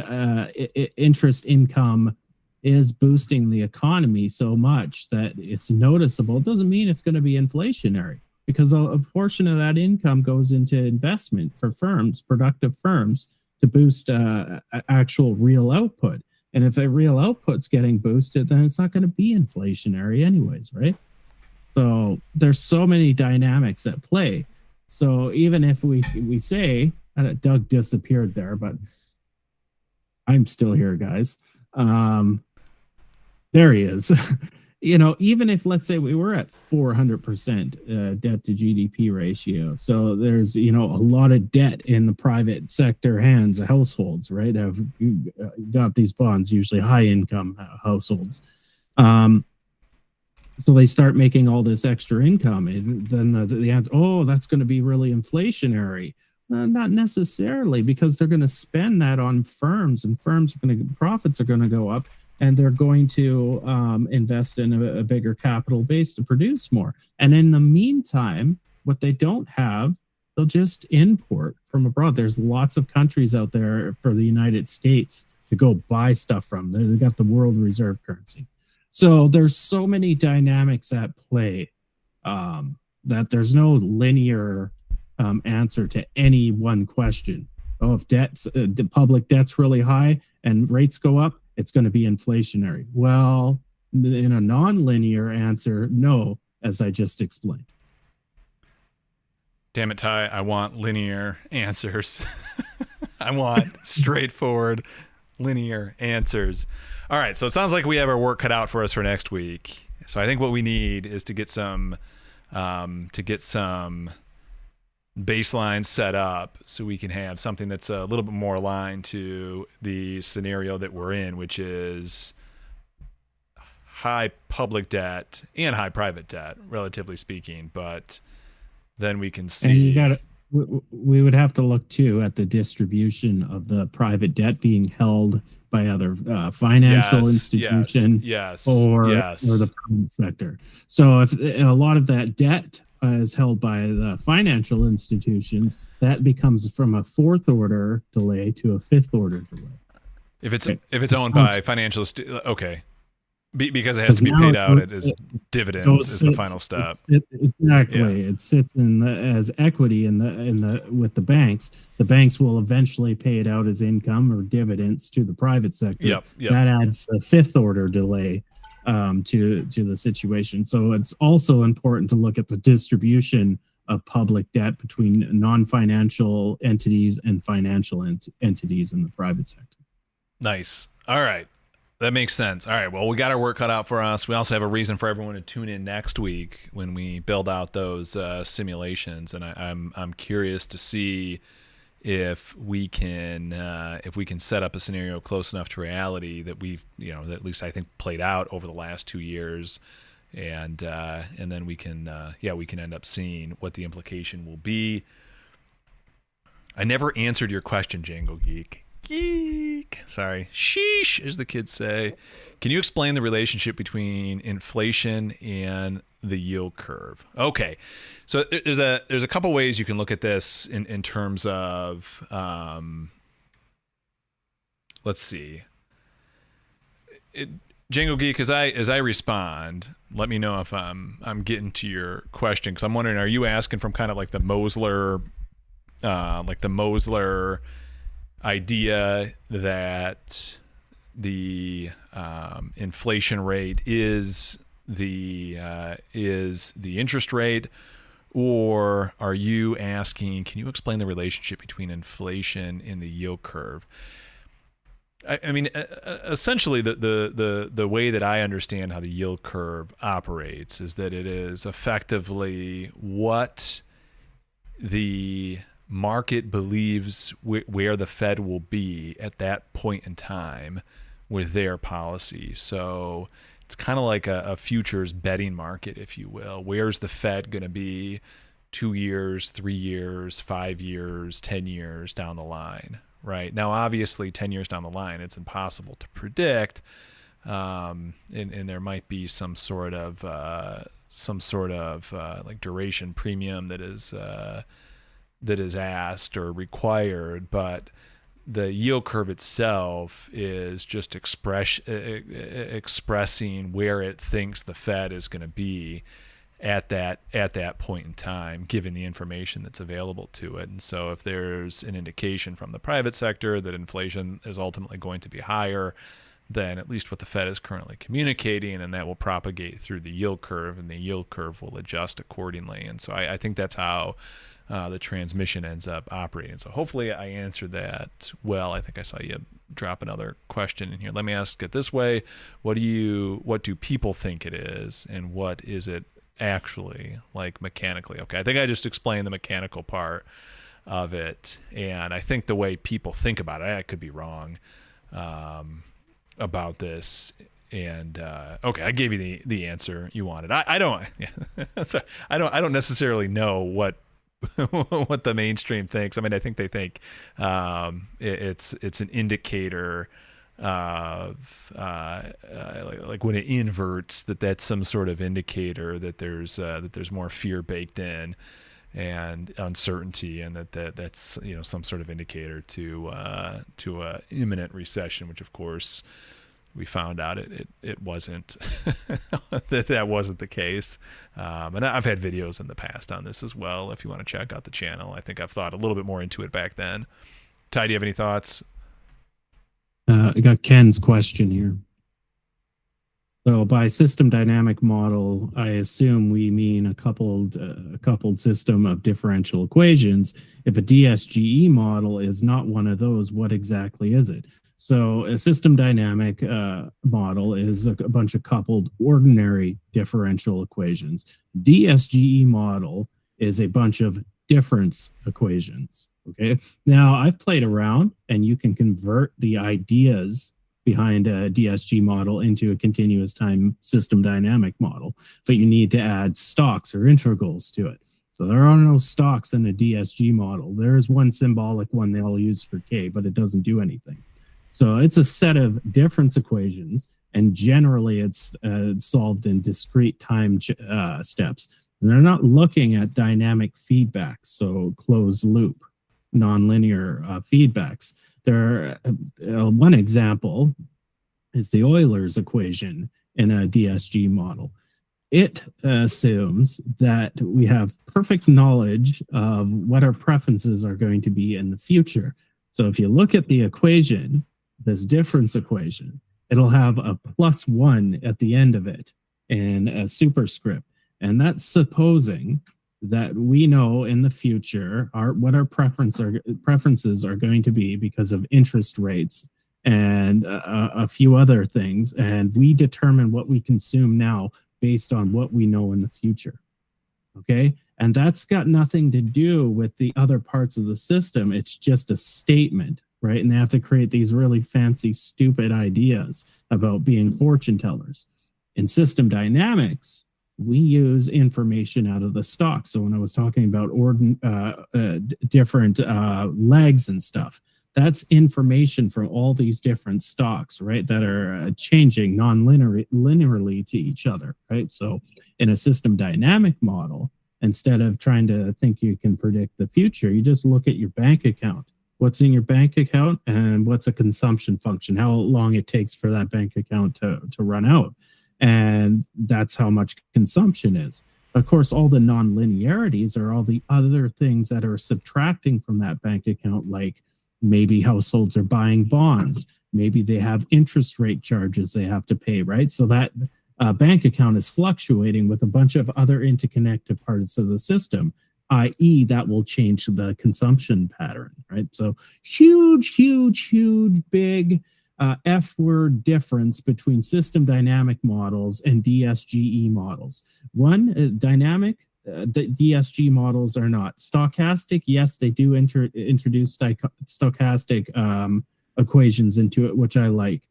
interest income is boosting the economy so much that it's noticeable, it doesn't mean it's going to be inflationary, because a portion of that income goes into investment for firms, productive firms, to boost actual real output. And if a real output's getting boosted, then it's not going to be inflationary anyways, right? So there's so many dynamics at play. So even if we say Doug disappeared there, but I'm still here, guys. There he is. Even if let's say we were at 400% debt to GDP ratio, so there's a lot of debt in the private sector hands, households, right? Have got these bonds, usually high income households. So they start making all this extra income, and then the answer, oh, that's going to be really inflationary. Not necessarily, because they're going to spend that on firms, and profits are going to go up, and they're going to invest in a bigger capital base to produce more. And in the meantime, what they don't have, they'll just import from abroad. There's lots of countries out there for the United States to go buy stuff from. They've got the world reserve currency. So there's so many dynamics at play that there's no linear answer to any one question. Oh, if the public debt's really high and rates go up, it's going to be inflationary. Well, in a non-linear answer, no, as I just explained. Damn it, Ty, I want linear answers. I want straightforward linear answers. All right, so it sounds like we have our work cut out for us for next week. So I think what we need is to get some baseline set up so we can have something that's a little bit more aligned to the scenario that we're in, which is high public debt and high private debt, relatively speaking. But then we can see. And we would have to look too at the distribution of the private debt being held by other financial institution or the private sector. So if a lot of that debt is held by the financial institutions, that becomes from a fourth order delay to a fifth order delay. If it's owned by financial okay. Because it has to be paid out as dividends is the final step. Exactly. Yeah. It sits as equity with the banks. The banks will eventually pay it out as income or dividends to the private sector. Yep. That adds the fifth order delay to the situation. So it's also important to look at the distribution of public debt between non-financial entities and financial entities in the private sector. Nice. All right. That makes sense. All right. Well, we got our work cut out for us. We also have a reason for everyone to tune in next week when we build out those simulations, and I'm curious to see if we can set up a scenario close enough to reality that we've that at least I think played out over the last 2 years, and then we can end up seeing what the implication will be. I never answered your question, Django Geek. Sorry. Sheesh, as the kids say. Can you explain the relationship between inflation and the yield curve? Okay. So there's a couple ways you can look at this in terms of let's see. Django Geek, as I respond, let me know if I'm getting to your question, because I'm wondering, are you asking from kind of like the Mosler idea that the inflation rate is the interest rate, or are you asking, can you explain the relationship between inflation and the yield curve? I mean, essentially, the way that I understand how the yield curve operates is that it is effectively what the market believes where the Fed will be at that point in time with their policy. So it's kind of like a futures betting market, if you will. Where's the Fed going to be 2 years, 3 years, 5 years, 10 years down the line, right? Now, obviously, 10 years down the line, it's impossible to predict, and there might be some sort of like duration premium that is asked or required, but the yield curve itself is just expressing where it thinks the Fed is going to be at that point in time, given the information that's available to it. And so if there's an indication from the private sector that inflation is ultimately going to be higher, than at least what the Fed is currently communicating, and that will propagate through the yield curve, and the yield curve will adjust accordingly. And so I think that's how the transmission ends up operating. So hopefully I answered that well. I think I saw you drop another question in here. Let me ask it this way: what do people think it is, and what is it actually, like, mechanically? Okay, I think I just explained the mechanical part of it, and I think the way people think about it, I could be wrong about this. And okay, I gave you the answer you wanted. I don't yeah, sorry, I don't necessarily know what what the mainstream thinks. I mean, I think they think it's an indicator of like when it inverts, that's some sort of indicator that there's more fear baked in and uncertainty, and that's some sort of indicator to a imminent recession, which of course we found out it wasn't that wasn't the case. And I've had videos in the past on this as well, if you want to check out the channel. I think I've thought a little bit more into it back then. Ty, do you have any thoughts? I got Ken's question here. So by system dynamic model, I assume we mean a coupled system of differential equations. If a DSGE model is not one of those, what exactly is it? So a system dynamic model is a bunch of coupled ordinary differential equations. DSGE model is a bunch of difference equations. Okay. Now I've played around, and you can convert the ideas behind a DSG model into a continuous time system dynamic model, but you need to add stocks or integrals to it. So there are no stocks in a DSG model. There is one symbolic one they'll use for K, but it doesn't do anything. So it's a set of difference equations, and generally it's solved in discrete time steps. And they're not looking at dynamic feedbacks, so closed loop, nonlinear feedbacks. One example is the Euler's equation in a DSG model. It assumes that we have perfect knowledge of what our preferences are going to be in the future. So if you look at the equation, this difference equation, it'll have a +1 at the end of it and a superscript. And that's supposing that we know in the future what our preferences are going to be because of interest rates and a few other things. And we determine what we consume now based on what we know in the future. Okay. And that's got nothing to do with the other parts of the system. It's just a statement, right? And they have to create these really fancy, stupid ideas about being fortune tellers. In system dynamics, we use information out of the stock. So when I was talking about different legs and stuff, that's information from all these different stocks, right, that are changing non-linearly to each other, right? So in a system dynamic model, instead of trying to think you can predict the future, you just look at your bank account. What's in your bank account and what's a consumption function, how long it takes for that bank account to run out. And that's how much consumption is. Of course, all the non-linearities are all the other things that are subtracting from that bank account, like maybe households are buying bonds, maybe they have interest rate charges they have to pay, right? So that bank account is fluctuating with a bunch of other interconnected parts of the system, i.e. that will change the consumption pattern, right? So huge, big F-word difference between system dynamic models and DSGE models. One, dynamic, the DSG models are not. Stochastic, yes, they do introduce stochastic equations into it, which I like.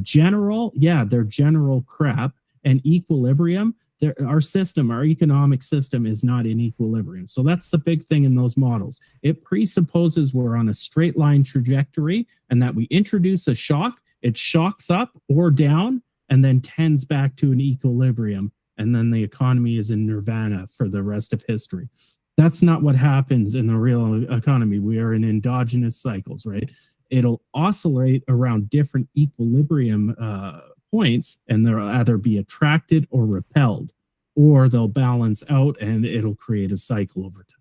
General, yeah, they're general crap. And equilibrium, our economic system is not in equilibrium. So that's the big thing in those models. It presupposes we're on a straight line trajectory and that we introduce a shock, it shocks up or down and then tends back to an equilibrium. And then the economy is in nirvana for the rest of history. That's not what happens in the real economy. We are in endogenous cycles, right? It'll oscillate around different equilibrium points, and they'll either be attracted or repelled, or they'll balance out and it'll create a cycle over time.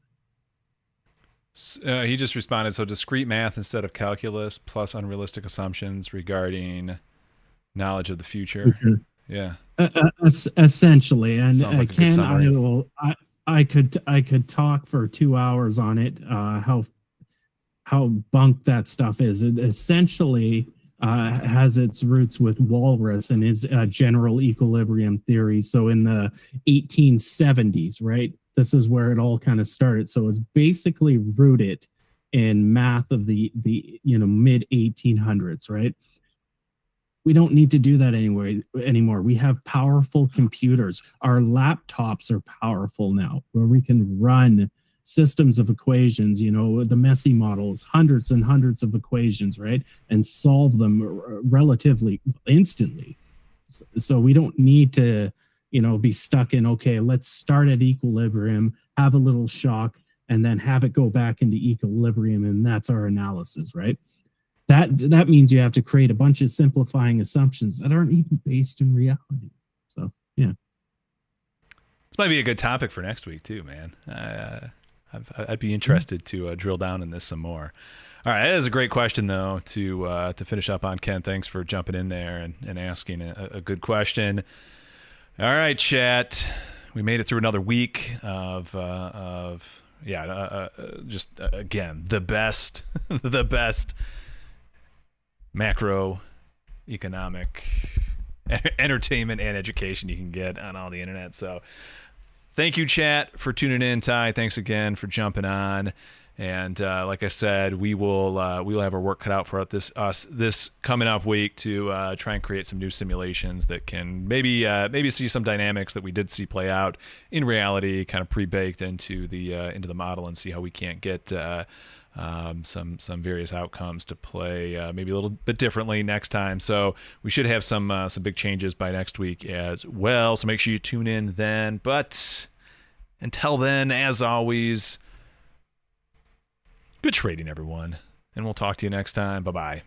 He just responded, so discrete math instead of calculus plus unrealistic assumptions regarding Knowledge of the future. Yeah. Essentially, and Sounds like a good Ken, summary. I could talk for 2 hours on it. How bunk that stuff is. It essentially has its roots with Walras and his general equilibrium theory. So in the 1870s, right? This is where it all kind of started. So it's basically rooted in math of the mid 1800s, right? We don't need to do that anymore. We have powerful computers. Our laptops are powerful now, where we can run systems of equations, the messy models, hundreds and hundreds of equations, right? And solve them relatively instantly. So we don't need to, be stuck in, okay, let's start at equilibrium, have a little shock, and then have it go back into equilibrium. And that's our analysis, right? That means you have to create a bunch of simplifying assumptions that aren't even based in reality. So, yeah. This might be a good topic for next week too, man. I'd be interested to drill down in this some more. All right, that is a great question though to finish up on, Ken. Thanks for jumping in there and asking a good question. All right, chat. We made it through another week of just again the best the best macroeconomic entertainment and education you can get on all the internet. So thank you, chat, for tuning in. Ty, thanks again for jumping on. And like I said, we will have our work cut out for this coming up week to try and create some new simulations that can maybe see some dynamics that we did see play out in reality, kind of pre-baked into the model, and see how we can't get some various outcomes to play maybe a little bit differently next time. So we should have some big changes by next week as well. So make sure you tune in then. But until then, as always, good trading, everyone, and we'll talk to you next time. Bye-bye.